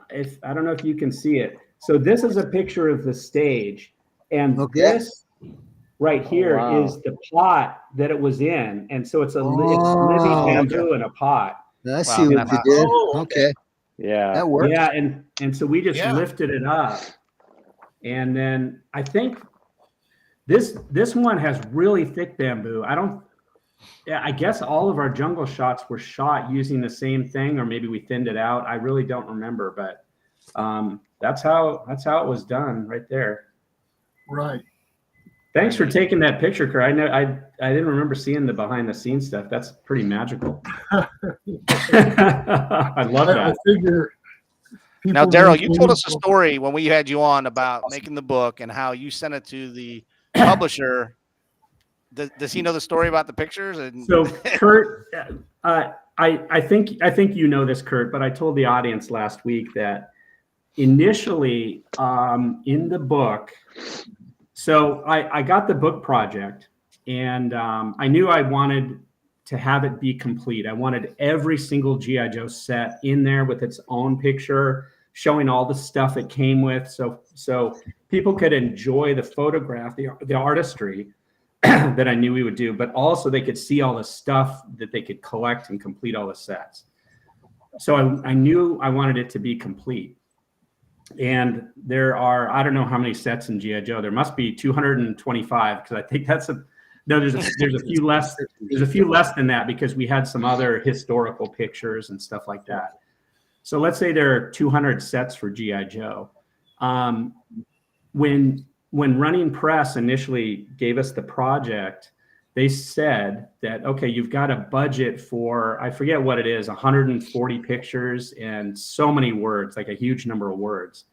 know if you can see it. So this is a picture of the stage, and this right here is the pot that it was in, and so it's living bamboo in a pot. I see what you did. Okay. Yeah, that works. Yeah, and so we just lifted it up, and then I think this one has really thick bamboo. I guess all of our jungle shots were shot using the same thing, or maybe we thinned it out. I really don't remember, but that's how it was done right there. Right. Thanks for taking that picture, Kurt. I didn't remember seeing the behind the scenes stuff. That's pretty magical. I love that. I figure. Now, Daryl, you told us a story when we had you on about making the book and how you sent it to the publisher. Does he know the story about the pictures? So, Kurt, I think you know this, Kurt, but I told the audience last week that initially in the book. So I got the book project, and I knew I wanted to have it be complete. I wanted every single G.I. Joe set in there with its own picture, showing all the stuff it came with, so people could enjoy the photograph, the artistry that I knew we would do, but also they could see all the stuff that they could collect and complete all the sets. So I knew I wanted it to be complete. And there are, I don't know how many sets in G.I. Joe. There must be 225, because I think there's a few less. There's a few less than that, because we had some other historical pictures and stuff like that. So let's say there are 200 sets for G.I. Joe. When Running Press initially gave us the project, they said that, okay, you've got a budget for, I forget what it is, 140 pictures and so many words, like a huge number of words.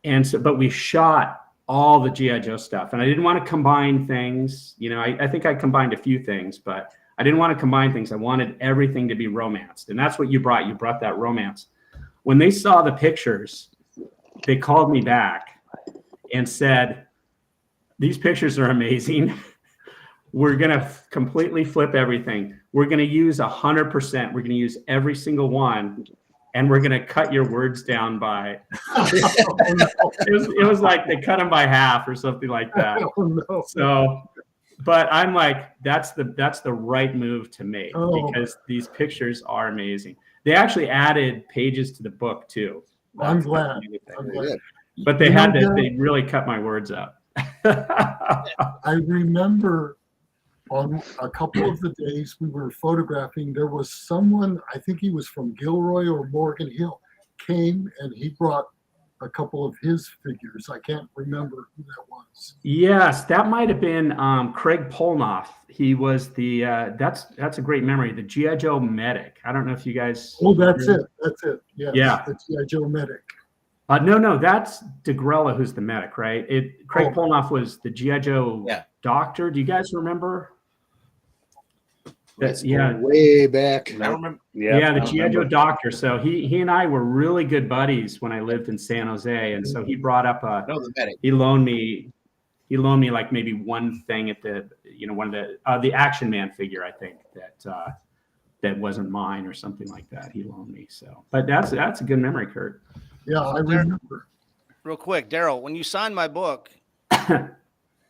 And so, but we shot all the G.I. Joe stuff, and I didn't want to combine things. You know, I think I combined a few things, but I didn't want to combine things. I wanted everything to be romanced. And that's what you brought. You brought that romance. When they saw the pictures, they called me back and said, these pictures are amazing. We're going to completely flip everything. We're going to use 100%. We're going to use every single one. And we're going to cut your words down by, it was like they cut them by half or something like that. Oh, no. So, but I'm like, that's the right move to make, because these pictures are amazing. They actually added pages to the book too. I'm glad. But they really cut my words up. I remember on a couple of the days we were photographing, there was someone, I think he was from Gilroy or Morgan Hill, came and he brought a couple of his figures. I can't remember who that was. Yes, that might have been Craig Polnoff. He was the that's a great memory. The G.I. Joe medic. I don't know if you guys. Oh, that's it. Yes, yeah, the G.I. Joe medic. No, that's DeGrella, who's the medic, right? Craig Polnoff was the G.I. Joe doctor. Do you guys remember? That's way back. I remember. Yeah, the G.I. Joe doctor. So he and I were really good buddies when I lived in San Jose, and so he brought up he loaned me like maybe one thing at the one of the Action Man figure, I think that wasn't mine or something like that. He loaned me. So, but that's a good memory, Kurt. Yeah, I remember. Real quick, Daryl, when you signed my book,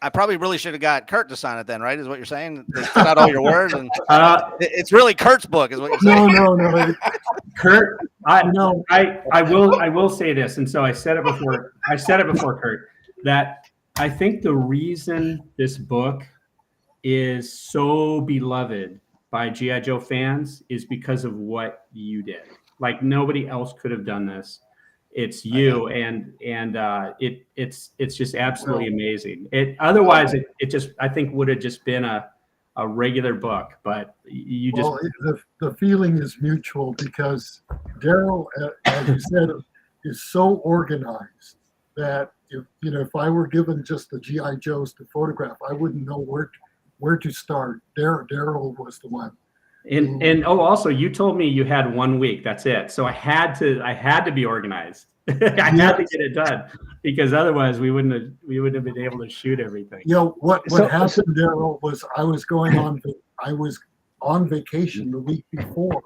I probably really should have got Curt to sign it then, right? Is what you're saying? They put out all your words, and it's really Kurt's book, is what you're saying. No. Kurt, I will say this, and so I said it before, Kurt, that I think the reason this book is so beloved by G.I. Joe fans is because of what you did. Like, nobody else could have done this. It's you, and it's just absolutely amazing. Otherwise it just, I think, would have just been a regular book, but you just. Well, the feeling is mutual, because Daryl, as you said, is so organized that if I were given just the G.I. Joes to photograph, I wouldn't know where to start. Daryl was the one. And also, you told me you had 1 week. That's it. So I had to be organized. I had to get it done, because otherwise we wouldn't have been able to shoot everything. What happened, Daryl, was I was on vacation the week before,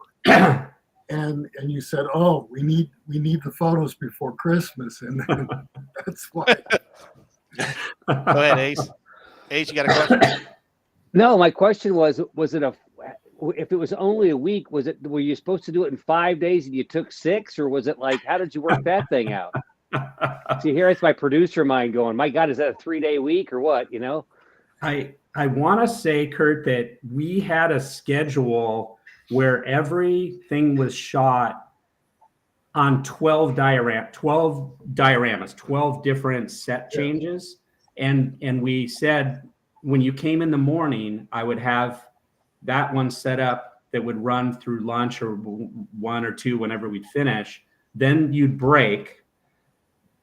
and you said, "Oh, we need the photos before Christmas," and that's why. Go ahead, Ace. Ace, you got a question? No, my question was it if it was only a week, were you supposed to do it in 5 days and you took 6, or was it like, how did you work that thing out? See, here it's my producer mind going, my God, is that a 3-day week or what? You know? I want to say, Curt, that we had a schedule where everything was shot on 12 dioramas, 12 different set changes. And we said, when you came in the morning, I would have that one set up that would run through lunch or 1 or 2 whenever we'd finish. Then you'd break.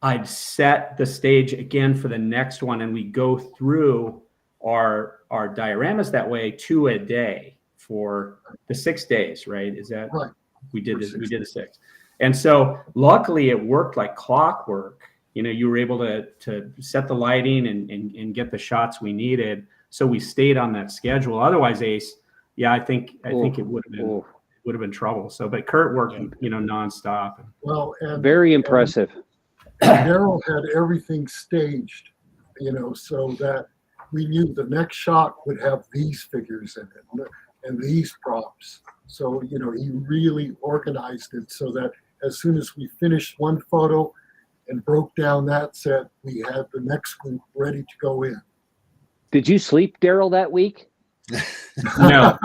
I'd set the stage again for the next one, and we go through our dioramas that way, 2 a day for the 6 days, right? Is that right? We did the 6. And so luckily it worked like clockwork. You know, you were able to set the lighting and get the shots we needed. So we stayed on that schedule. Otherwise, Ace, yeah, I think it would have been trouble. So, but Curt worked, nonstop. Well, and very impressive. Daryl had everything staged, so that we knew the next shot would have these figures in it and these props. So, he really organized it so that as soon as we finished one photo and broke down that set, we had the next group ready to go in. Did you sleep, Daryl, that week? No.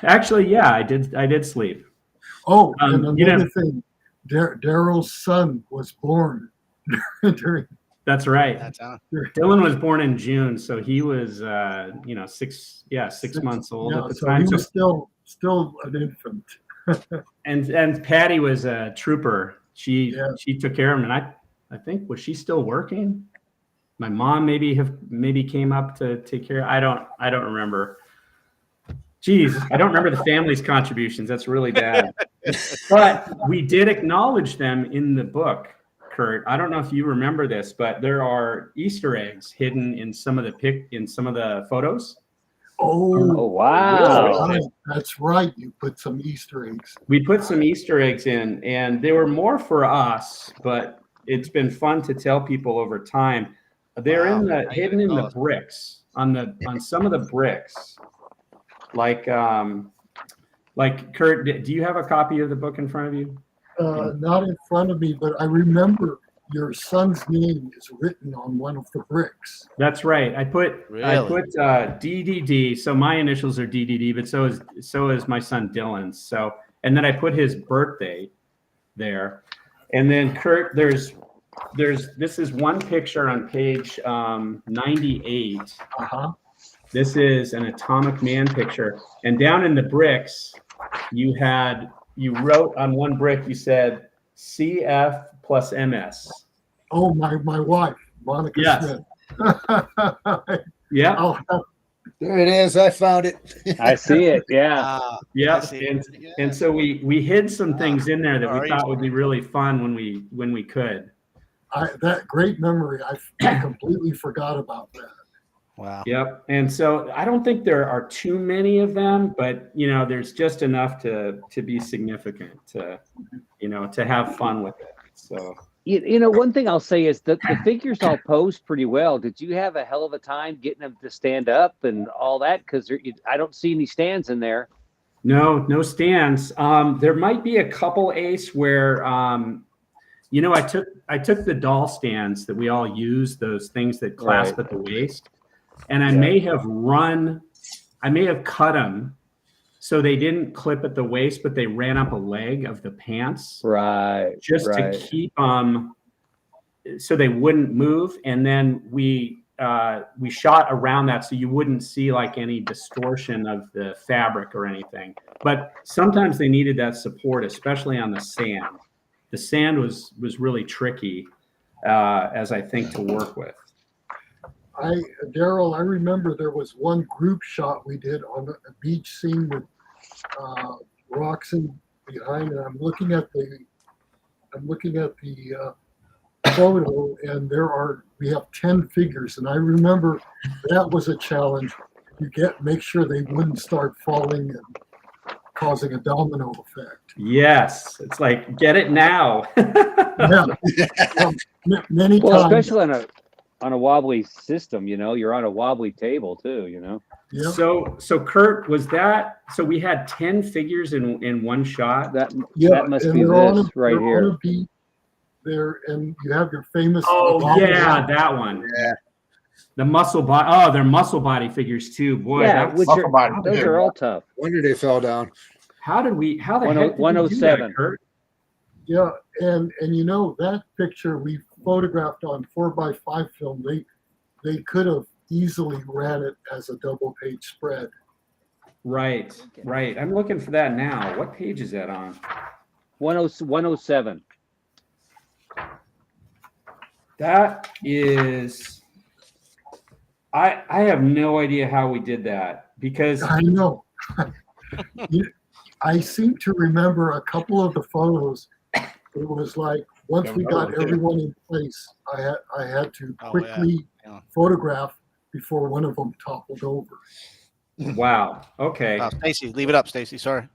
Actually, yeah, I did sleep. Oh, and another thing, Daryl's son was born during. That's right. Dylan was born in June, so he was, 6 months old at the time. He was still an infant. and Patty was a trooper. She took care of him, and I think, was she still working? My mom maybe came up to take care. I don't remember. Geez, I don't remember the family's contributions. That's really bad. But we did acknowledge them in the book, Curt. I don't know if you remember this, but there are Easter eggs hidden in some of the photos. Oh, wow. That's right. You put some Easter eggs. We put some Easter eggs in, and they were more for us, but it's been fun to tell people over time. They're hidden in the bricks, on some of the bricks. Like Curt, do you have a copy of the book in front of you? Not in front of me, but I remember your son's name is written on one of the bricks. That's right. I put DDD. So my initials are DDD, but so is my son Dylan's. So, and then I put his birthday there. And then Curt, this is one picture on page 98. Uh-huh. This is an Atomic Man picture. And down in the bricks, you wrote on one brick, you said CF plus MS. Oh, my wife, Monica Smith. Yeah. There it is. I found it. I see it. Yeah. Yeah. And so we hid some things in there that we thought would be really fun when we could. That great memory. I completely forgot about that. Wow. Yep. And so I don't think there are too many of them, but there's just enough to be significant, to have fun with it. So one thing I'll say is that the figures all posed pretty well. Did you have a hell of a time getting them to stand up and all that? Because I don't see any stands in there. No stands. There might be a couple, Ace, where I took the doll stands that we all use, those things that clasp at the waist. And I may have cut them so they didn't clip at the waist, but they ran up a leg of the pants. Right. Just to keep them so they wouldn't move. And then we shot around that so you wouldn't see like any distortion of the fabric or anything. But sometimes they needed that support, especially on the sand. The sand was really tricky, as I think, to work with. Daryl, I remember there was one group shot we did on a beach scene with Roxanne behind, and I'm looking at the photo, and we have 10 figures, and I remember that was a challenge make sure they wouldn't start falling and causing a domino effect. Yes, it's like get it now. Yeah, many Well, times. especially on a wobbly system, you're on a wobbly table too, Yep. So Curt, was that so? We had 10 figures in one shot. That must and be they're this right they're here. on a beat there, and you have your famous. Oh yeah, that one. Yeah. The muscle body. Oh, they're muscle body figures too. Boy, Yeah, that's, those are all tough. Wonder they fell down. how the heck did we do 107. that, Curt? Yeah, and that picture we photographed on 4x5 film. They could have easily ran it as a double page spread. Right. I'm looking for that now. What page is that on? 107. That is. I have no idea how we did that because I know. I seem to remember a couple of the photos. It was like once we got everyone in place, I had to quickly photograph before one of them toppled over. wow. Okay. Stacy, leave it up, Stacy. Sorry.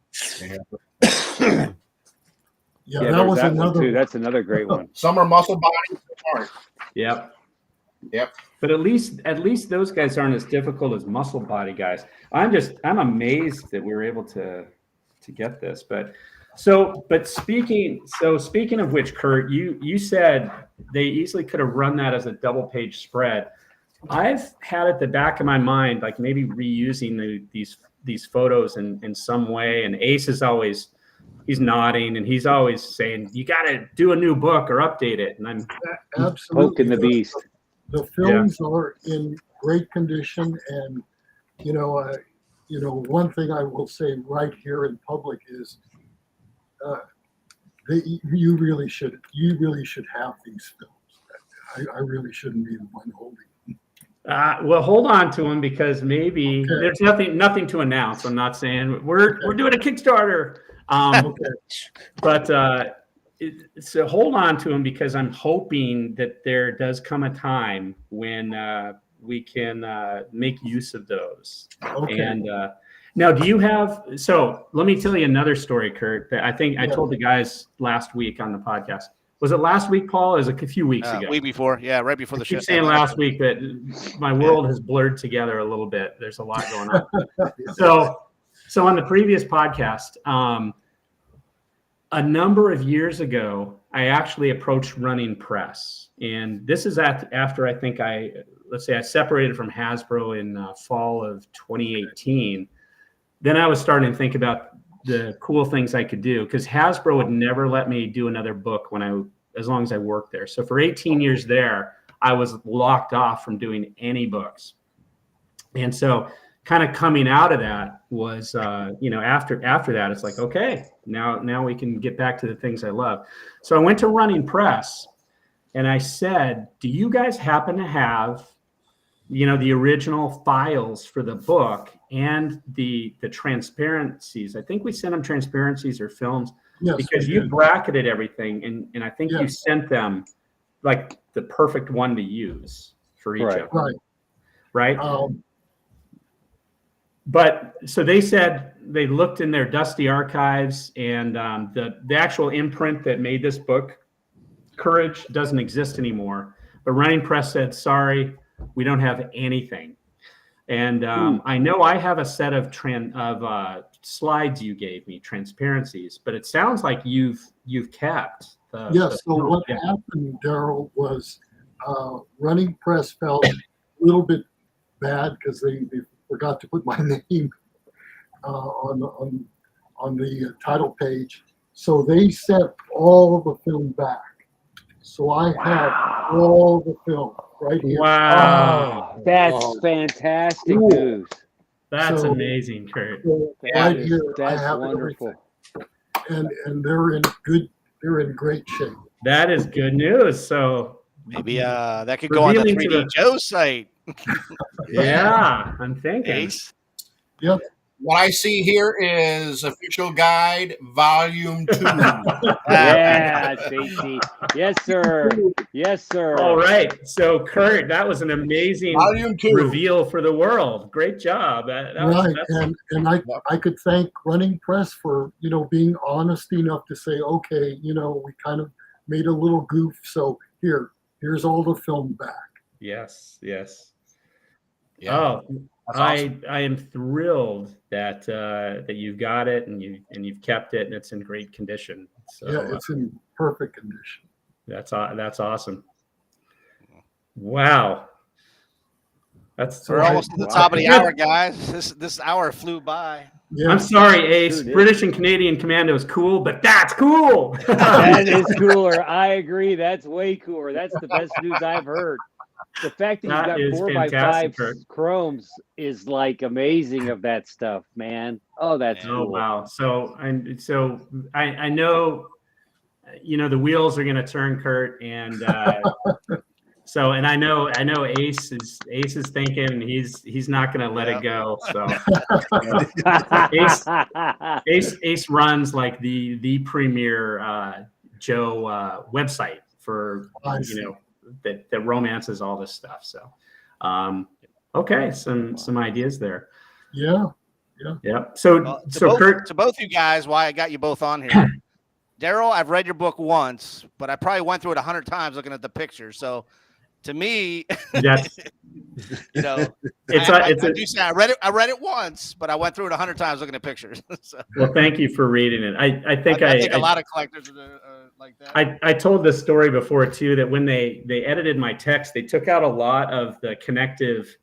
Yeah, that was another. Too. That's another great one. Some are muscle bodies. Aren't. Yep. Yep. But at least those guys aren't as difficult as muscle body guys. I'm amazed that we were able to get this. But speaking of which, Curt, you said they easily could have run that as a double page spread. I've had at the back of my mind, like maybe reusing these photos in some way. And Ace is always, he's nodding and he's always saying, you got to do a new book or update it. And I'm absolutely poking the beast. The films are in great condition, and one thing I will say right here in public is, you really should have these films. I really shouldn't be the one holding them. well, hold on to them because maybe there's nothing to announce. I'm not saying we're doing a Kickstarter, but so hold on to them because I'm hoping that there does come a time when we can make use of those. Okay. And now, do you have? So let me tell you another story, Curt. That I think I told the guys last week on the podcast. Was it last week, Paul? Or was it a few weeks ago? Week before, right before the show. I keep saying last week, but my world has blurred together a little bit. There's a lot going on. So on the previous podcast, a number of years ago, I actually approached Running Press, and this is after I think I separated from Hasbro in fall of 2018. Then I was starting to think about the cool things I could do because Hasbro would never let me do another book as long as I worked there. So for 18 years there, I was locked off from doing any books. And so kind of coming out of that was, after that, it's like, okay, now we can get back to the things I love. So I went to Running Press and I said, do you guys happen to have, the original files for the book and the transparencies? I think we sent them transparencies or films because you bracketed everything. And I think you sent them like the perfect one to use for each of them. Right. But so they said they looked in their dusty archives and the actual imprint that made this book, Courage, doesn't exist anymore. But Running Press said, sorry, we don't have anything. And I know I have a set of slides you gave me, transparencies, but it sounds like you've kept. What happened, Daryl, was Running Press felt a little bit bad because they forgot to put my name on the title page. So they sent all of the film back. So I have all the film right here. Wow. That's fantastic news. That's amazing, Curt. That's wonderful. Everything. And they're in great shape. That is good news. So maybe that could go on the 3D Joe site. Yeah, I'm thinking. Ace. Yep. What I see here is official guide, volume 2. Yeah, Stacy. Yes, sir. Yes, sir. All right. So, Curt, that was an amazing Volume 2. reveal for the world. Great job. Right, and I could thank Running Press for being honest enough to say, okay, we kind of made a little goof, so here's all the film back. Yes. Yeah. Oh, That's awesome. I am thrilled that you've got it and you've kept it and it's in great condition. So Yeah, it's in perfect condition. that's awesome. Wow. We're almost at the top of the hour, guys. This hour flew by. Yeah. I'm sorry, Ace. Sure British and Canadian Commando is cool, but that's cool. That is cooler. I agree. That's way cooler. That's the best news I've heard. The fact that That you've is got 4x5 fantastic, Curt. chromes is like amazing of that stuff, man. Oh, that's Oh cool. wow. So I know the wheels are going to turn, Curt, and so and I know Ace is thinking and he's not going to let it go. So Ace runs like the premier Joe website for that romances all this stuff. So okay, some ideas there. Yeah. So Curt, to both you guys, why I got you both on here. Daryl, I've read your book once, but I probably went through it 100 times looking at the pictures. So to me, that's I read it once, but I went through it 100 times looking at pictures. So. Well, thank you for reading it. I think a lot of collectors are like that. I told this story before too, that when they edited my text, they took out a lot of the connective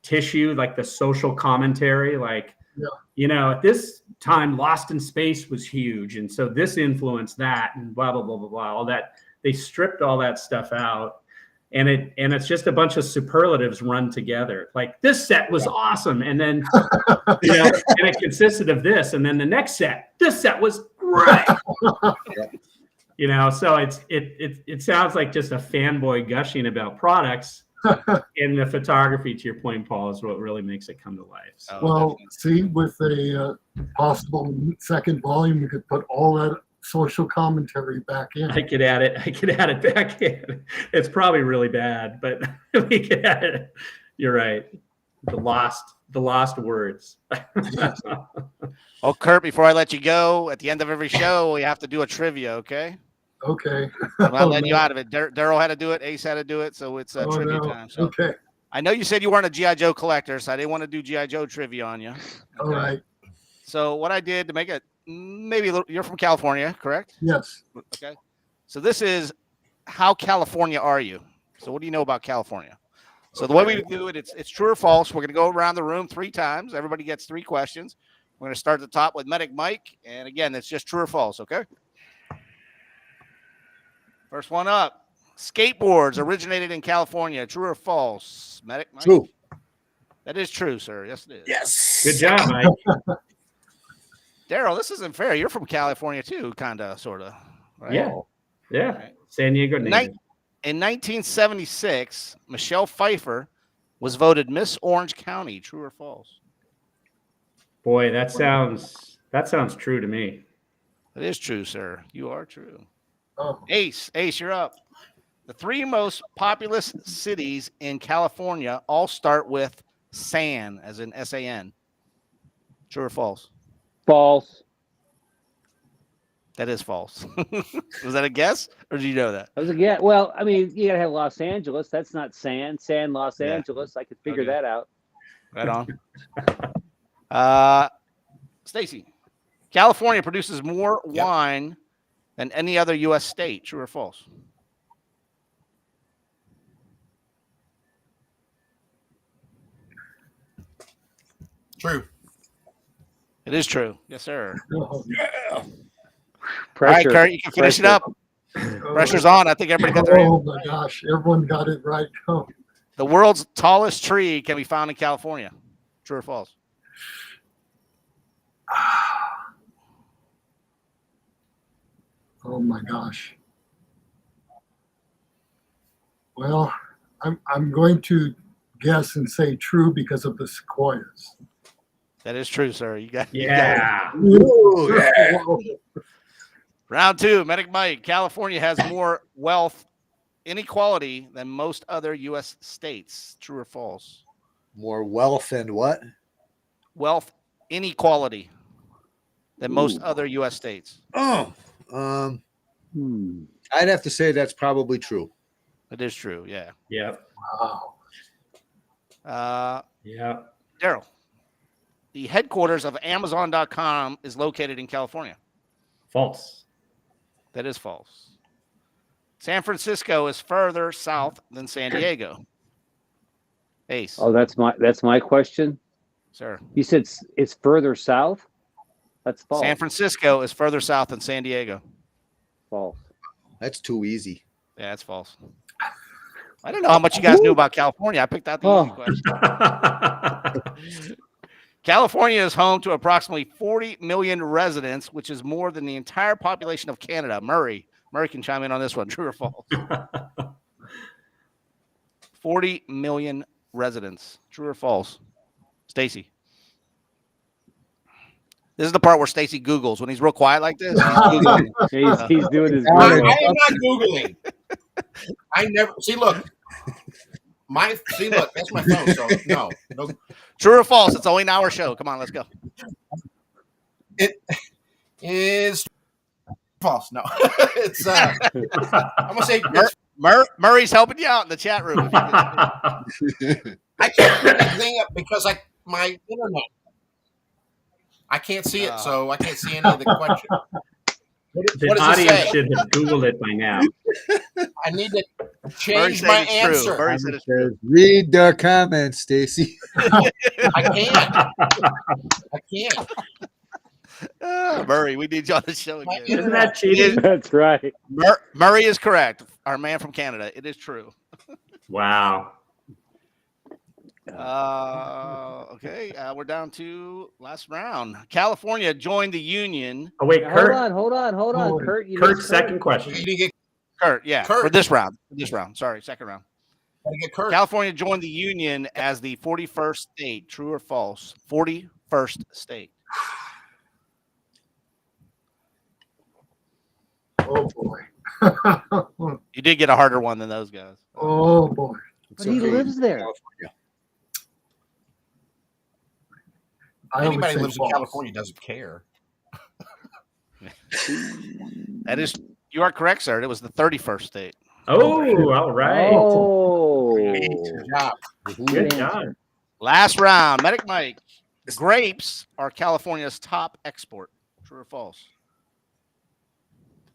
tissue, like the social commentary, like at this time Lost in Space was huge, and so this influenced that, and blah blah blah blah blah. All that, they stripped all that stuff out. And it's just a bunch of superlatives run together. Like this set was awesome, and then and it consisted of this, and then the next set, this set was great. So it sounds like just a fanboy gushing about products, and the photography, to your point, Paul, is what really makes it come to life. So. Well, see, with a possible second volume, you could put all that social commentary back in. I could add it back in. It's probably really bad, but we could add it. You're right. The lost words. Yes. Well, Curt, before I let you go, at the end of every show, we have to do a trivia, okay? Okay. I'm not letting you out of it. Daryl had to do it. Ace had to do it. So it's trivia time. So. Okay. I know you said you weren't a G.I. Joe collector, so I didn't want to do G.I. Joe trivia on you. Okay? All right. So what I did to make it maybe a little, you're from California, correct? Yes. Okay. So this is how California are you? So what do you know about California? So the way we do it, it's true or false. We're going to go around the room 3 times. Everybody gets 3 questions. We're going to start at the top with Medic Mike. And again, it's just true or false. Okay. First one up. Skateboards originated in California. True or false? Medic Mike? True. That is true, sir. Yes, it is. Yes. Good job, Mike. Daryl, this isn't fair. You're from California too, kind of, sort of. Right? Yeah. Okay. San Diego native. In 1976, Michelle Pfeiffer was voted Miss Orange County. True or false? Boy, that sounds true to me. It is true, sir. You are true. Oh. Ace, you're up. The 3 most populous cities in California all start with San, as in S-A-N. True or false? False. That is false. Was that a guess, or did you know that? I was like, yeah. Well, I mean, you gotta have Los Angeles. That's not San, Los Angeles. I could figure that out. Right on. Stacy, California produces more wine than any other U.S. state. True or false? True. It is true. Yes, sir. Oh, Yeah. Pressure. All right, Curt, you can finish it up. Pressure's on. I think everybody got their oh my gosh, everyone got it right. Oh. The world's tallest tree can be found in California. True or false? Oh my gosh. Well, I'm going to guess and say true because of the sequoias. That is true, sir. You got Yeah. Ooh, yeah. Round 2, Medic Mike. California has more wealth inequality than most other U.S. states. True or false? More wealth and what? Wealth inequality than most other U.S. states. Oh, I'd have to say that's probably true. It is true. Yeah. Yep. Wow. Yeah. Daryl, the headquarters of Amazon.com is located in California. False. That is false. San Francisco is further south than San Diego. Ace. Oh, that's my question. Sir. You said it's further south? That's false. San Francisco is further south than San Diego. False. That's too easy. Yeah, that's false. I don't know how much you guys knew about California. I picked out the easy question. California is home to approximately 40 million residents, which is more than the entire population of Canada. Murray can chime in on this one. True or false? 40 million residents. True or false? Stacy. This is the part where Stacy Googles. When he's real quiet like this, he's Googling. He's doing his I Google. am not Googling. I never see. Look, look. That's my phone. So no. True or false? It's only an hour show. Come on, let's go. It is false. No, it's. I'm gonna say Murray's helping you out in the chat room. I can't put anything up because my internet. I can't see it, so I can't see any of the question. The audience should have Googled it by now. I need to change my answer. Murray said it's true. Read the comments, Stacy. I can't. Murray, we need you on the show again. Isn't that cheating? That's right. Murray is correct. Our man from Canada. It is true. Wow. Okay. We're down to last round. California joined the Union. Oh wait, Kurt. Hold on. Kurt, Kurt's second question. You didn't get Kurt, yeah. Kurt. For this round. Sorry, second round. gotta get Kurt. California joined the Union as the 41st state. True or false? 41st state. Oh boy. You did get a harder one than those guys. Oh boy. But he lives there. I would Anybody say who lives false. in California doesn't care. You are correct, sir. It was the 31st state. Oh, all right. Oh. Good job. Good job. Last round. Medic Mike. Grapes are California's top export. True or false?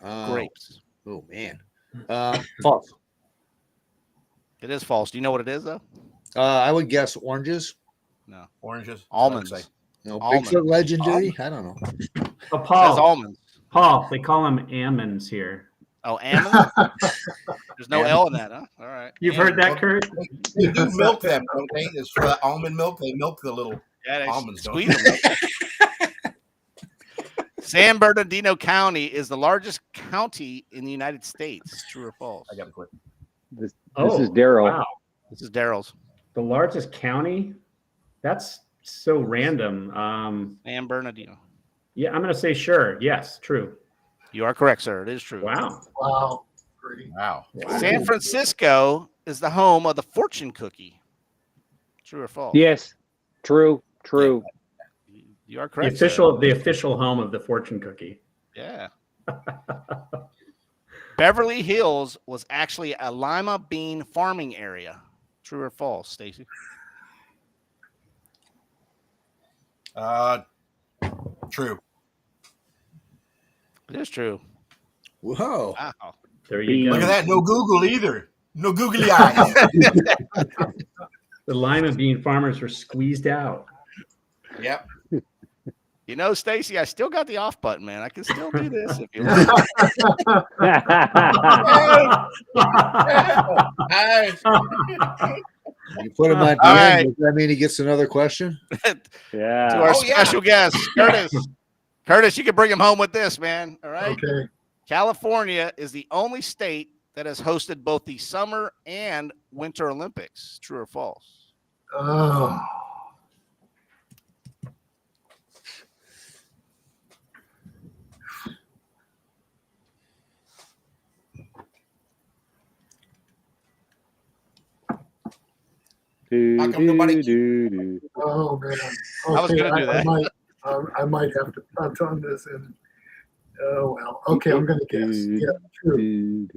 Grapes. Oh man. False. It is false. Do you know what it is, though? I would guess oranges. No. Oranges. Almonds. I'd say. No, Almonds. Bigfoot legendary. I don't know. Oh, It says Paul. almonds. Paul, they call them almonds here. Oh, almonds? There's no L in that, huh? All right. You've heard that, Kurt? They do milk them, don't they? It's for the almond milk. They milk the little Yeah, they almonds. Don't squeeze them. San Bernardino County is the largest county in the United States. True or false? I got to quit. This Oh, is Daryl. Wow. This is Daryl's. The largest county? That's so random. San Bernardino. Yeah, I'm going to say sure. Yes, true. You are correct, sir. It is true. Wow. Wow. Great. Wow. San Francisco is the home of the fortune cookie. True or false? Yes. True. You are The correct. official home of the fortune cookie. Sir. Yeah. Beverly Hills was actually a lima bean farming area. True or false, Stacy? True. It is true. Whoa. Wow. There you Look go. at that. No Google either. No googly eyes. The lima bean farmers were squeezed out. Yep. You know, Stacy, I still got the off button, man. I can still do this if you want. Hey. You put him on the All end. right. Does that mean he gets another question? To Yeah. our Oh, yeah. special guest, Curtis. Curtis, you can bring him home with this, man. All right. Okay. California is the only state that has hosted both the Summer and Winter Olympics. True or false? Oh. How come nobody? Oh man. Okay, I was gonna do that. I might have to punt on this. And oh well. Okay, I'm going to guess. Yeah, true.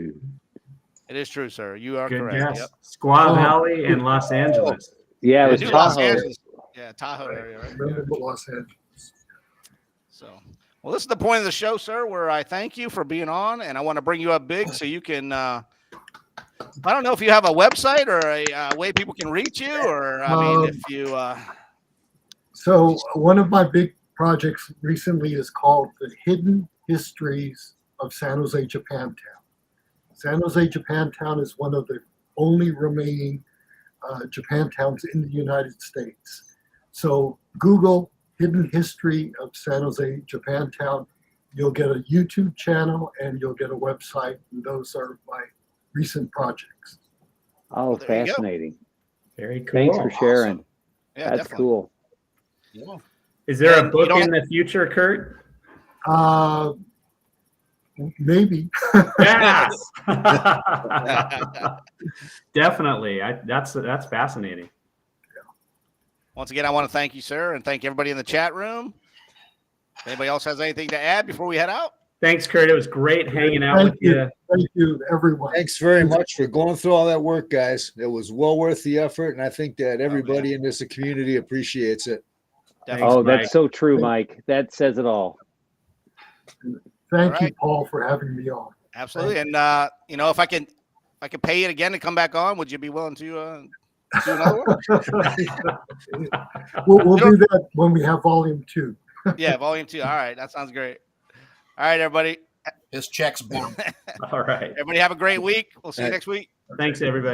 It is true, sir. You are Good correct. guess. Yep. Squaw Valley and Los Angeles. Yeah, it was I knew Los Tahoe. Angeles. Yeah, Tahoe area, right? Remember Los Angeles. So, well, this is the point of the show, sir, where I thank you for being on, and I want to bring you up big so you can. I don't know if you have a website or a way people can reach you, or I mean, if you. So one of my big projects recently is called The Hidden Histories of San Jose, Japantown. San Jose, Japantown is one of the only remaining Japantowns in the United States. So Google Hidden History of San Jose, Japantown. You'll get a YouTube channel and you'll get a website. And those are my recent projects. Oh, Well, there you go. fascinating. Very cool. Thanks for sharing. Awesome. Yeah, That's definitely. cool. Yeah. Is there And a you book don't in the future, Curt? Maybe. Yes. Definitely. That's fascinating. Once again, I want to thank you, sir, and thank everybody in the chat room. If anybody else has anything to add before we head out? Thanks, Curt. It was great hanging out with you. Thank you, everyone. Thanks very much for going through all that work, guys. It was well worth the effort, and I think that everybody in this community appreciates it. Definitely. Oh, Mike. that's so true, Mike. That says it all. Thank All you, right. Paul, for having me on. Absolutely. And if I can pay it again to come back on, would you be willing to do another one? We'll do that when we have volume 2. Yeah, volume 2. All right, that sounds great. All right, everybody. His check's booked. All right. Everybody have a great week. We'll see you next week. Thanks, everybody.